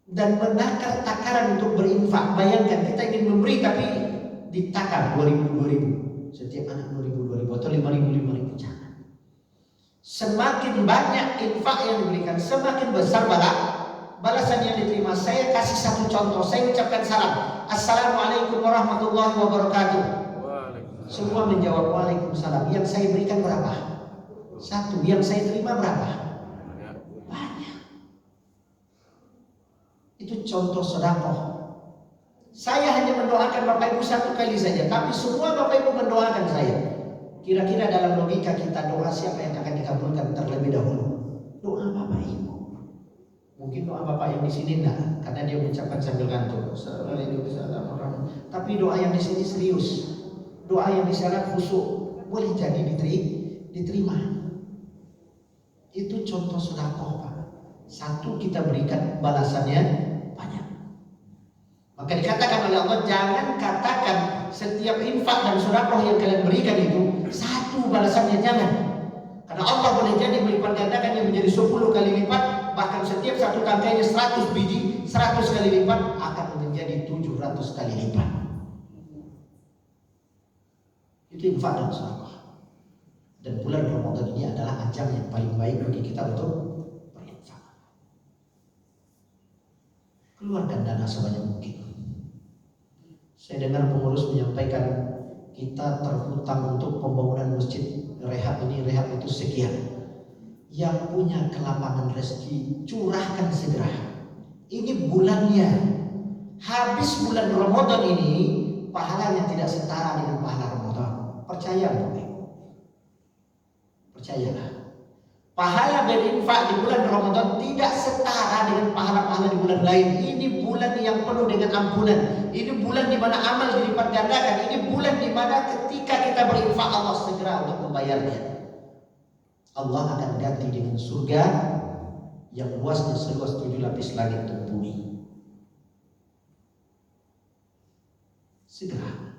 Dan menakar takaran untuk berinfak. Bayangkan kita ingin memberi tapi ditakar 2.000. Setiap anak 2.000 atau 5.000. Jangan. Semakin banyak infak yang diberikan, semakin besar balasan yang diterima. Saya kasih satu contoh. Saya ucapkan salam, Assalamualaikum warahmatullahi wabarakatuh. Semua menjawab Waalaikumsalam. Yang saya berikan berapa? 1. Yang saya terima berapa? Banyak. Itu contoh sedekah. Saya hanya mendoakan Bapak Ibu 1 kali saja, tapi semua Bapak Ibu mendoakan saya. Kira-kira dalam logika kita, doa siapa yang akan dikabulkan terlebih dahulu? Doa Bapak Ibu. Mungkin doa Bapak yang di sini enggak, karena dia mengucapkan sambil ngantuk. Tapi doa yang di sini serius. Doa yang di sana khusyuk, boleh jadi diterima. Itu contoh sedekah Pak. 1 kita berikan, balasannya banyak. Maka dikatakan oleh Allah, jangan katakan setiap infak dan sedekah yang kalian berikan itu 1 balasannya, jangan. Karena Allah boleh jadi melipat gandakannya menjadi 10 kali lipat, bahkan setiap 1 tangkainya 100 biji, 100 kali lipat akan menjadi 700 kali lipat. Itu infak dan sedekah. Dan bulan Ramadan ini adalah ajang yang paling baik bagi kita untuk keluarkan dana sebanyak mungkin. Saya dengar pengurus menyampaikan kita terhutang untuk pembangunan masjid, rehab ini, rehab itu sekian. Yang punya kelapangan rezeki curahkan segera. Ini bulannya. Habis bulan Ramadan ini pahalanya tidak setara dengan pahala Ramadan. Percaya Bapak Ibu? Percayalah. Pahala berinfak di bulan Ramadan tidak setara dengan pahala-pahala di bulan lain. Ini bulan yang penuh dengan ampunan. Ini bulan di mana amal dilipat gandakan. Ini bulan di mana ketika kita berinfak Allah segera untuk membayarnya. Allah akan ganti dengan surga yang luasnya seluas 7 lapis langit dan bumi. Segera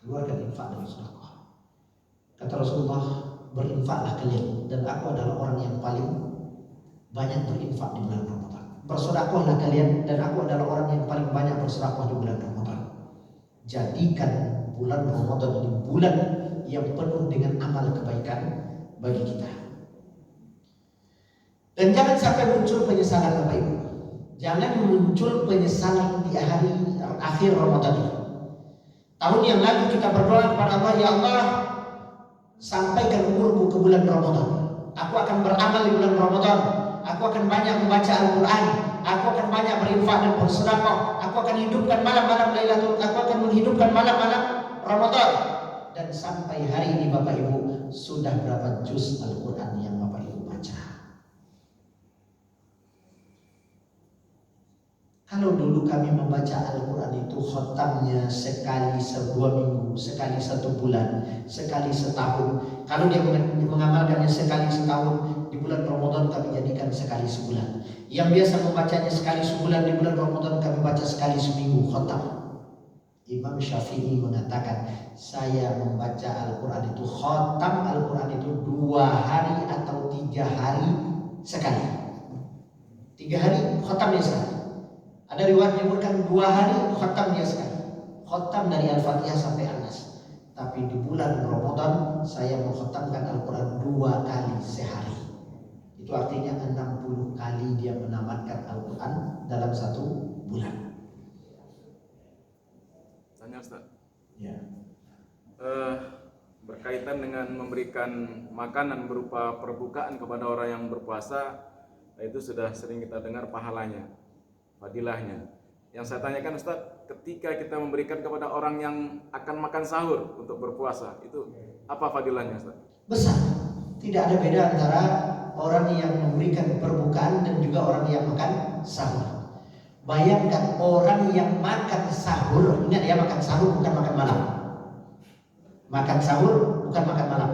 keluarkan infak dan sedekah. Kata Rasulullah, berinfaklah kalian, dan aku adalah orang yang paling banyak berinfak di bulan Ramadan. Bersedekahlah kalian, dan aku adalah orang yang paling banyak bersedekah di bulan Ramadan. Jadikan bulan Ramadan ini bulan yang penuh dengan amal kebaikan bagi kita. Dan jangan sampai muncul penyesalan Bapak Ibu. Jangan muncul penyesalan di hari akhir Ramadan ini. Tahun yang lalu kita berdoa kepada Allah, ya Allah, sampaikan umurku ke bulan Ramadan. Aku akan beramal di bulan Ramadan. Aku akan banyak membaca Al-Quran. Aku akan banyak berinfak dan bersedekah. Aku akan hidupkan malam-malam Lailatul. Aku akan menghidupkan malam-malam Ramadan. Dan sampai hari ini Bapak Ibu, sudah berapa juz Al-Quran yang Bapak Ibu baca? Kalau dulu kami membaca Al-Quran itu khotamnya sekali 2 minggu, sekali 1 bulan, sekali setahun. Kalau dia mengamalkannya sekali setahun, di bulan Ramadan kami jadikan sekali sebulan. Yang biasa membacanya sekali sebulan, di bulan Ramadan kami baca sekali seminggu khotam. Imam Syafi'i mengatakan, saya membaca Al-Quran itu khotam Al-Quran itu 2 hari atau 3 hari sekali. 3 hari khotamnya sekali. Ada riwayat menyebutkan 2 hari khatam dia sekali. Khatam dari Al-Fatihah sampai An-Nas. Tapi di bulan Ramadan saya mengkhatamkan Al-Quran 2 kali sehari. Itu artinya 60 kali dia menamatkan Al-Quran dalam 1 bulan. Tanya Ustaz. Ya. Berkaitan dengan memberikan makanan berupa perbukaan kepada orang yang berpuasa, itu sudah sering kita dengar pahalanya, fadilahnya. Yang saya tanyakan Ustaz, ketika kita memberikan kepada orang yang akan makan sahur untuk berpuasa, itu apa fadilahnya Ustaz? Besar. Tidak ada beda antara orang yang memberikan perbukaan dan juga orang yang makan sahur. Bayangkan orang yang makan sahur, ingat ya, makan sahur bukan makan malam. Makan sahur bukan makan malam.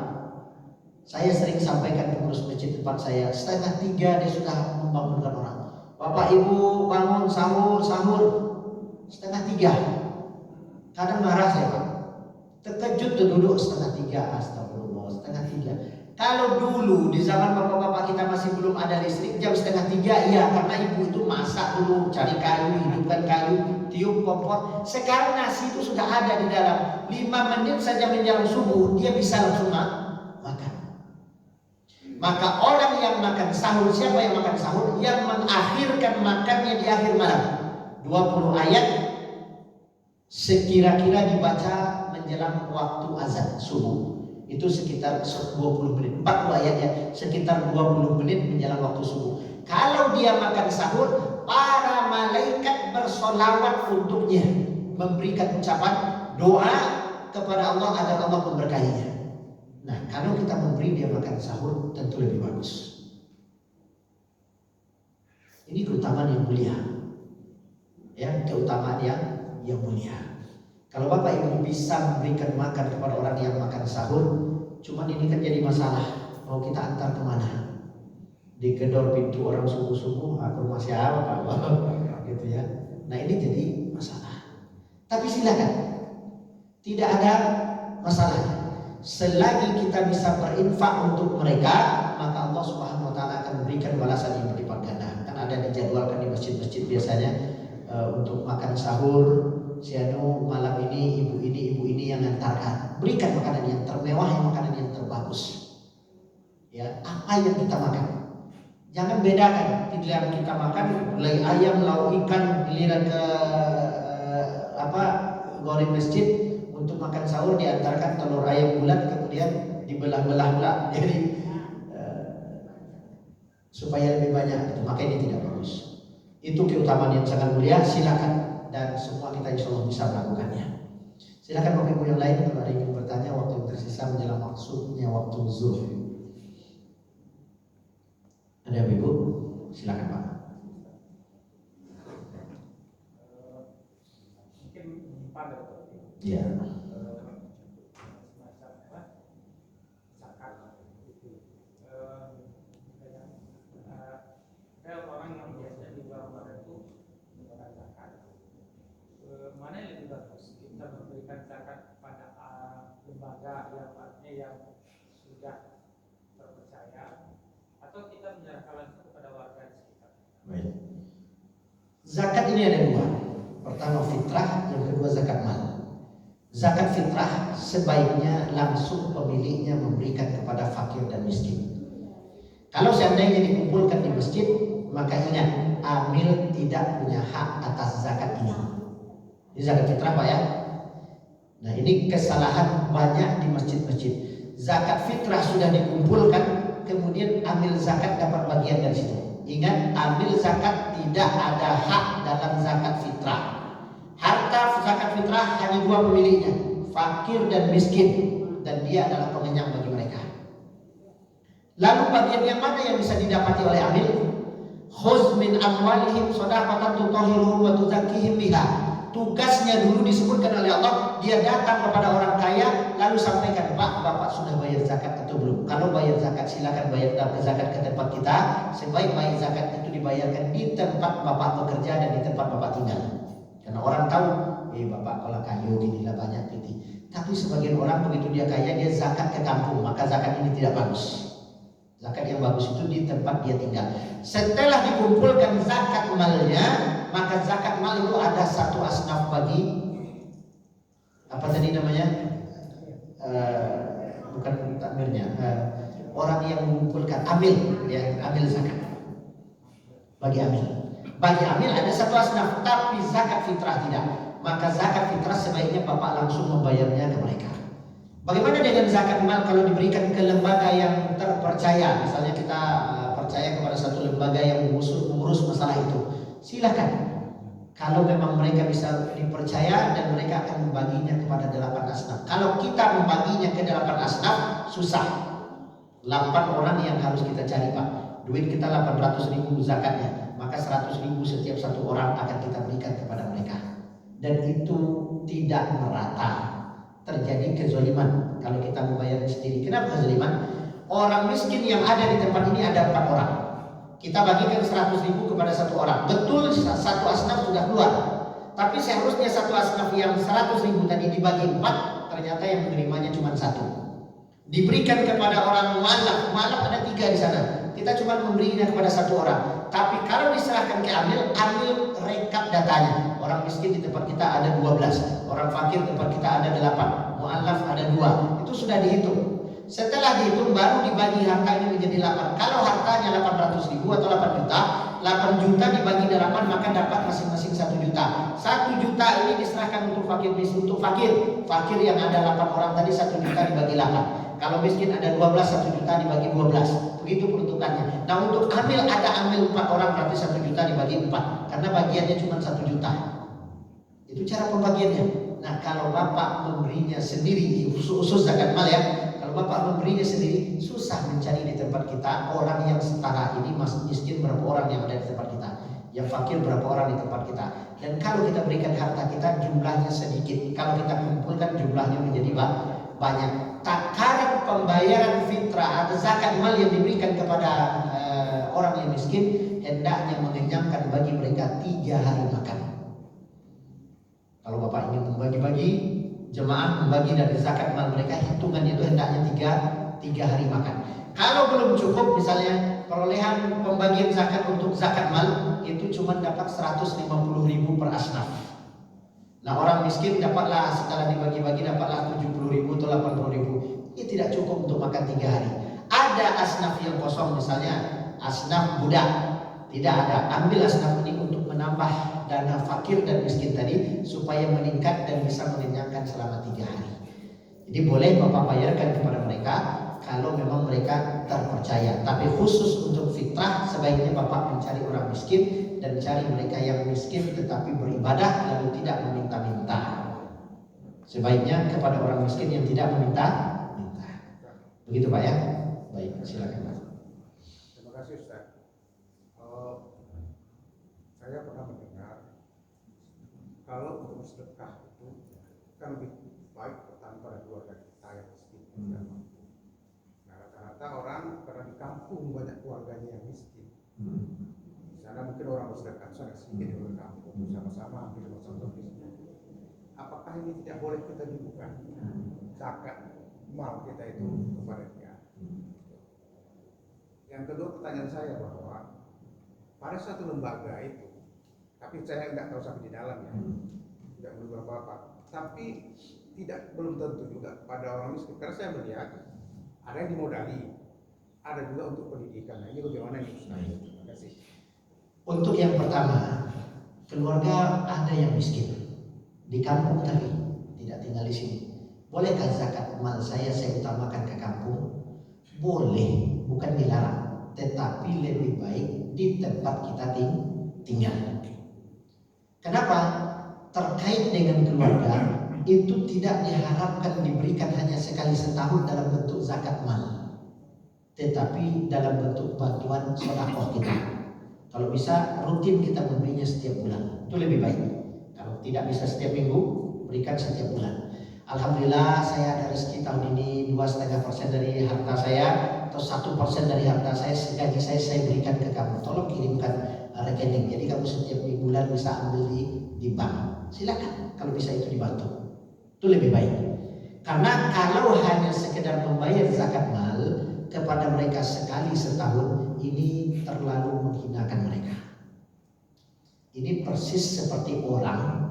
Saya sering sampaikan pengurus masjid tempat saya, 2:30 dia sudah membangunkan orang. Bapak Ibu bangun sahur, 2:30. Kadang marah saya Pak. Terkejut tuh duduk 2:30, astagfirullah, 2:30. Kalau dulu di zaman bapak-bapak kita masih belum ada listrik, jam 2:30 ya, karena ibu itu masak dulu, cari kayu, hidupkan kayu, tiup kompor. Sekarang nasi itu sudah ada di dalam. 5 menit saja menjelang subuh dia bisa langsung makan. Maka orang yang makan sahur, siapa yang makan sahur? Yang mengakhirkan makannya di akhir malam. 20 ayat sekira-kira dibaca menjelang waktu azan subuh. Itu sekitar 20 menit. 40 ayat ya, sekitar 20 menit menjelang waktu subuh. Kalau dia makan sahur, para malaikat bersolawat untuknya, memberikan ucapan doa kepada Allah agar Allah memberkahinya. Nah, kalau kita memberi dia makan sahur, tentu lebih bagus. Ini keutamaan yang mulia, ya, keutamaan yang mulia. Kalau Bapak Ibu bisa memberikan makan kepada orang yang makan sahur, cuman ini kan jadi masalah. Mau kita antar kemana? Digedor pintu orang subuh-subuh, aku rumah siapa Pak? Gitu ya. Nah ini jadi masalah. Tapi silakan, tidak ada masalah. Selagi kita bisa berinfak untuk mereka, maka Allah Subhanahu Wa Taala akan memberikan balasan yang berlipat ganda. Kan ada dijadwalkan di masjid-masjid biasanya untuk makan sahur. Sianu malam ini ibu ini yang ngantarkan. Berikan makanan yang termewah, makanan yang terbagus. Ya, apa yang kita makan? Jangan bedakan giliran kita makan gulai ayam, lauk ikan, giliran ke goreng masjid untuk makan sahur diantarkan telur ayam bulat kemudian dibelah-belah pula. Jadi supaya lebih banyak, maka ini tidak bagus. Itu keutamaan yang sangat mulia, silakan, dan semua kita insya Allah bisa melakukannya. Silakan Bapak Ibu yang lain kalau ada yang ingin bertanya, waktu yang tersisa menjelang maksudnya waktu zuhur. Ada Bapak Ibu? Silakan Pak. Mungkin pada Iya. orang yang biasanya di bulan Ramadan itu memberikan zakat, mana yang lebih bagus? Kita memberikan zakat pada lembaga yang artinya yang sudah terpercaya, atau kita menyerahkan langsung kepada warga di sekitar? Baik. Zakat ini ada dua. Pertama fitrah, yang kedua zakat mal. Zakat fitrah sebaiknya langsung pemiliknya memberikan kepada fakir dan miskin. Kalau seandainya dikumpulkan di masjid, maka ingat, amil tidak punya hak atas zakat ini. Ini zakat fitrah Pak ya. Nah ini kesalahan banyak di masjid-masjid. Zakat fitrah sudah dikumpulkan, kemudian amil zakat dapat bagian dari situ. Ingat, amil zakat tidak ada hak dalam zakat fitrah. Harta zakat fitrah hanya dua pemiliknya, fakir dan miskin, dan dia adalah pengenyang bagi mereka. Lalu bagian yang mana yang bisa didapati oleh amil? Khuz min amwalihim shadaqatan tutahhiruhum wa tuzakkihim biha. Tugasnya dulu disebutkan oleh Allah, dia datang kepada orang kaya lalu sampaikan, Pak, Bapak sudah bayar zakat atau belum? Kalau bayar zakat silakan bayar zakat ke tempat kita. Sebaik-baik zakat itu dibayarkan di tempat Bapak bekerja dan di tempat Bapak tinggal. Karena orang tahu, Bapak kalau kayu ginilah banyak piti. Tapi sebagian orang begitu dia kaya, dia zakat ke kampung, maka zakat ini tidak bagus. Zakat yang bagus itu di tempat dia tinggal. Setelah dikumpulkan zakat malnya, maka zakat mal itu ada satu asnaf bagi apa tadi namanya? Bukan takmirnya, orang yang mengumpulkan amil, ya amil zakat. Bagi amil ada satu asnaf, tapi zakat fitrah tidak. Maka zakat fitrah sebaiknya Bapak langsung membayarnya ke mereka. Bagaimana dengan zakat mal kalau diberikan ke lembaga yang terpercaya? Misalnya kita percaya kepada satu lembaga yang mengurus masalah itu. Silakan. Kalau memang mereka bisa dipercaya dan mereka akan membaginya kepada 8 asnaf. Kalau kita membaginya ke 8 asnaf, susah. 8 orang yang harus kita cari Pak. Duit kita 800.000 zakatnya. Maka 100.000 setiap satu orang akan kita berikan kepada mereka. Dan itu tidak merata. Terjadi kezaliman kalau kita membayarnya sendiri. Kenapa kezaliman? Orang miskin yang ada di tempat ini ada 4 orang. Kita bagikan 100.000 kepada satu orang. Betul satu asnaf sudah keluar. Tapi seharusnya satu asnaf yang 100.000 tadi dibagi 4, ternyata yang menerimanya cuma 1. Diberikan kepada orang mu'allaf. Mu'allaf ada 3 di sana. Kita cuma memberinya kepada 1 orang. Tapi kalau diserahkan ke amil rekap datanya. Orang miskin di tempat kita ada 12, orang fakir di tempat kita ada 8, mu'allaf ada 2. Itu sudah dihitung. Setelah dihitung baru dibagi harta ini menjadi 8. Kalau hartanya 800.000 atau 8 juta, 8 juta dibagi 8 maka dapat masing-masing 1 juta. 1 juta ini diserahkan untuk fakir miskin, untuk fakir. Fakir yang ada 8 orang tadi 1 juta dibagi 8. Kalau miskin ada 12, 1 juta dibagi 12. Begitu peruntukannya. Nah untuk amil ada amil 4 orang berarti 1 juta dibagi 4. Karena bagiannya cuma 1 juta. Itu cara pembagiannya. Nah kalau Bapak memberinya sendiri, khusus zakat mal ya. Kalau Bapak memberinya sendiri, susah mencari di tempat kita orang yang setara ini, miskin berapa orang yang ada di tempat kita, yang fakir berapa orang di tempat kita. Dan kalau kita berikan harta kita jumlahnya sedikit, kalau kita kumpulkan jumlahnya menjadi banyak. Takaran pembayaran fitrah atau zakat mal yang diberikan kepada orang yang miskin hendaknya mengenyangkan bagi mereka 3 hari makan. Kalau Bapak ingin membagi-bagi, jemaah membagi dari zakat mal mereka, hitungannya itu hendaknya 3 hari makan. Kalau belum cukup, misalnya perolehan pembagian zakat untuk zakat mal itu cuma dapat 150.000 per asnaf. Nah orang miskin dapatlah setelah dibagi-bagi dapatlah 70.000 atau 80.000. Ini tidak cukup untuk makan 3 hari. Ada asnaf yang kosong, misalnya asnaf budak. Tidak ada. Ambil asnaf ini untuk menambah dana fakir dan miskin tadi supaya meningkat dan bisa mengenyangkan selama 3 hari. Jadi boleh Bapak bayarkan kepada mereka kalau memang mereka terpercaya. Tapi khusus untuk fitrah sebaiknya Bapak mencari orang miskin dan cari mereka yang miskin tetapi beribadah lalu tidak meminta-minta. Sebaiknya kepada orang miskin yang tidak meminta-minta. Begitu Pak ya? Baik, silakan Pak. Terima kasih Ustaz. Saya pernah mendengar kalau untuk sedekah itu kan lebih baik pertama pada keluarga kita yang miskin. Nah rata-rata orang karena di kampung banyak keluarganya yang miskin. Di sana mungkin orang bersedekah sangat sedikit di kampung bersama-sama hampir sama-sama miskin. Apakah ini tidak boleh kita dibuka zakat mal kita itu kepada dia? Yang kedua pertanyaan saya bahwa pada satu lembaga itu, tapi saya tidak tahu sampai di dalam ya, tidak berubah apa-apa. Tapi belum tentu juga pada orang miskin. Karena saya melihat ada yang dimodali, ada juga untuk pendidikan. Nah ini bagaimana nih Ustaz? Terima kasih. Untuk yang pertama, keluarga ada yang miskin di kampung tadi, tidak tinggal di sini. Bolehkah zakat mal saya utamakan ke kampung? Boleh, bukan dilarang. Tetapi lebih baik di tempat kita tinggal. Kenapa? Terkait dengan keluarga itu tidak diharapkan diberikan hanya sekali setahun dalam bentuk zakat mal, tetapi dalam bentuk bantuan sedekah kita. Kalau bisa rutin kita memberinya setiap bulan, itu lebih baik. Kalau tidak bisa setiap minggu, berikan setiap bulan. Alhamdulillah saya ada rezeki tahun ini 2,5% dari harta saya atau 1% dari harta saya, gaji saya berikan ke kamu. Tolong kirimkan rekening. Jadi kamu setiap bulan bisa ambil di bank. Silakan kalau bisa itu dibantu. Itu lebih baik. Karena kalau hanya sekedar membayar zakat mal kepada mereka sekali setahun, ini terlalu menghinakan mereka. Ini persis seperti orang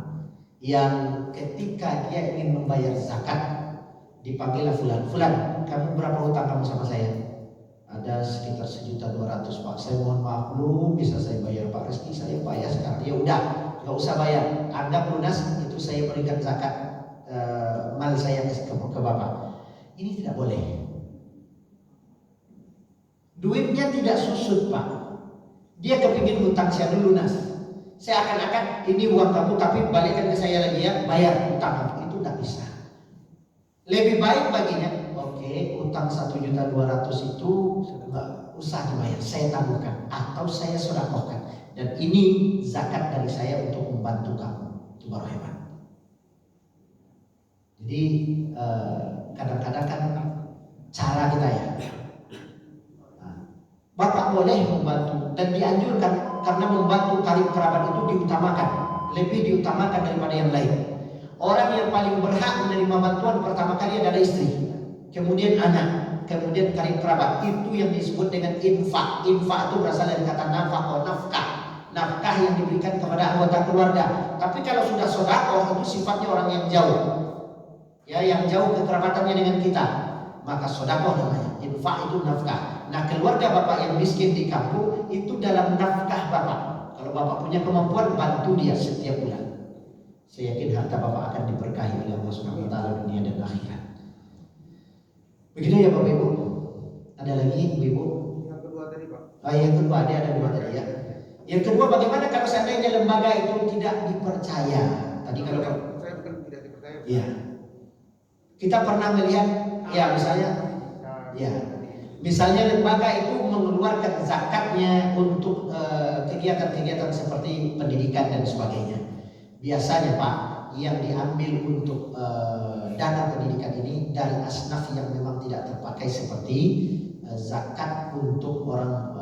yang ketika dia ingin membayar zakat dipanggillah fulan, kamu berapa hutang kamu sama saya? Ada sekitar 1.200.000 Pak. Saya mohon maaf belum bisa saya bayar Pak, rezeki saya payah sekarang. Ya udah, nggak usah bayar, anggap lunas, itu saya berikan zakat mal saya ke Bapak. Ini tidak boleh. Duitnya tidak susut Pak. Dia kepingin hutang saya dulu lunas. Saya akan ini uang kamu tapi balikkan ke saya lagi ya, bayar hutang kamu. Itu tidak bisa. Lebih baik baginya, oke, hutang 1.200.000 itu nggak usah dibayar, saya tangguhkan atau saya sedekahkan. Dan ini zakat dari saya untuk membantu kamu. Itu baru hebat. Jadi kadang-kadang kan cara kita ya. Bapak boleh membantu dan dianjurkan karena membantu karib kerabat itu diutamakan, lebih diutamakan daripada yang lain. Orang yang paling berhak menerima bantuan pertama kali adalah istri, kemudian anak, kemudian karib kerabat. Itu yang disebut dengan infak. Infak itu berasal dari kata nafkah, nafkah yang diberikan kepada anggota keluarga. Tapi kalau sudah sedekah itu sifatnya orang yang jauh, ya, yang jauh kekerabatannya dengan kita, maka sedekah namanya. Infak itu nafkah. Nah, keluarga Bapak yang miskin di kampung itu dalam nafkah Bapak. Kalau Bapak punya kemampuan, bantu dia setiap bulan. Saya yakin harta Bapak akan diberkahi oleh Allah Subhanahu wa taala dunia dan akhirat. Begitu ya Bapak Ibu. Ada lagi Ibu? Yang kedua tadi Pak. Yang kedua ada 2 tadi ya. Yang kedua, bagaimana kalau seandainya lembaga itu tidak dipercaya? Tadi kalau saya bukan tidak dipercaya. Iya. Kita pernah melihat ya misalnya ya. Misalnya lembaga itu mengeluarkan zakatnya untuk kegiatan-kegiatan seperti pendidikan dan sebagainya. Biasanya Pak, yang diambil untuk dana pendidikan ini dari asnaf yang memang tidak terpakai seperti zakat untuk orang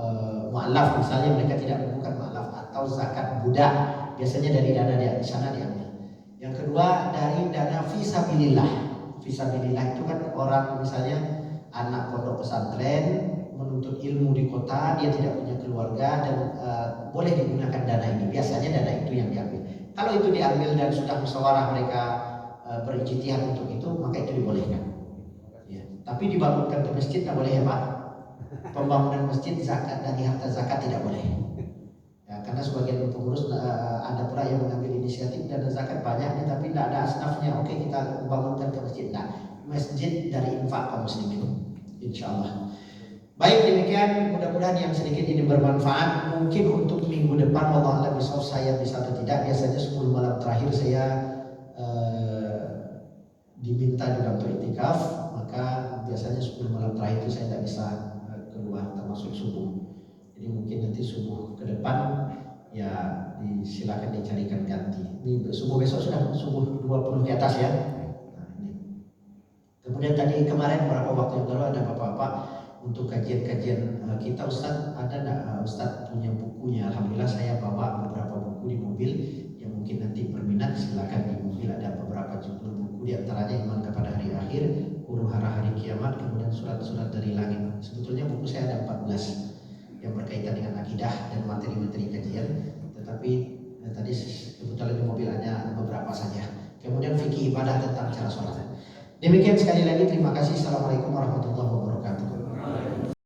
mu'alaf, misalnya mereka tidak bukan mu'alaf, atau zakat budak, biasanya dari dana dia di sana diambil. Yang kedua dari dana fisabilillah. Fisabilillah itu kan orang misalnya anak pondok pesantren menuntut ilmu di kota, dia tidak punya keluarga dan boleh digunakan dana ini. Biasanya dana itu yang diambil. Kalau itu diambil dan sudah musyawarah mereka berijtihad untuk itu, maka itu dibolehkan. Ya. Tapi dibangunkan ke masjid tidak boleh ya Pak. pembangunan masjid zakat dari harta zakat tidak boleh. Ya, karena sebagian pengurus ada pula yang mengambil inisiatif dana zakat banyaknya tapi tidak ada asnafnya. Oke, kita bangunkan ke masjid. Nah, masjid dari infak kaum muslimin, insyaallah. Baik, demikian mudah-mudahan yang sedikit ini bermanfaat. Mungkin untuk minggu depan wallahu a'lam bishawab saya bisa atau tidak. Biasanya 10 malam terakhir saya diminta juga untuk itikaf, maka biasanya 10 malam terakhir itu saya tidak bisa keluar termasuk subuh. Jadi mungkin nanti subuh ke depan ya silakan dicarikan ganti. Ini subuh besok sudah subuh 20 ke atas ya. Nah, ini. Kemudian tadi kemarin beberapa waktu yang lalu ada bapak-bapak untuk kajian-kajian kita, Ustaz ada enggak Ustaz punya bukunya? Alhamdulillah saya bawa beberapa buku di mobil yang mungkin nanti berminat silakan. Di mobil ada beberapa judul buku, di antaranya Iman kepada Hari Akhir, Huru Hara Hari Kiamat, kemudian Surat-Surat dari Langit. Sebetulnya buku saya ada 14 yang berkaitan dengan akidah dan materi-materi kajian, tetapi tadi kebetulan di mobil hanya beberapa saja. Kemudian fikih ibadah tentang cara sholat. Demikian sekali lagi, terima kasih. Assalamualaikum warahmatullahi wabarakatuh.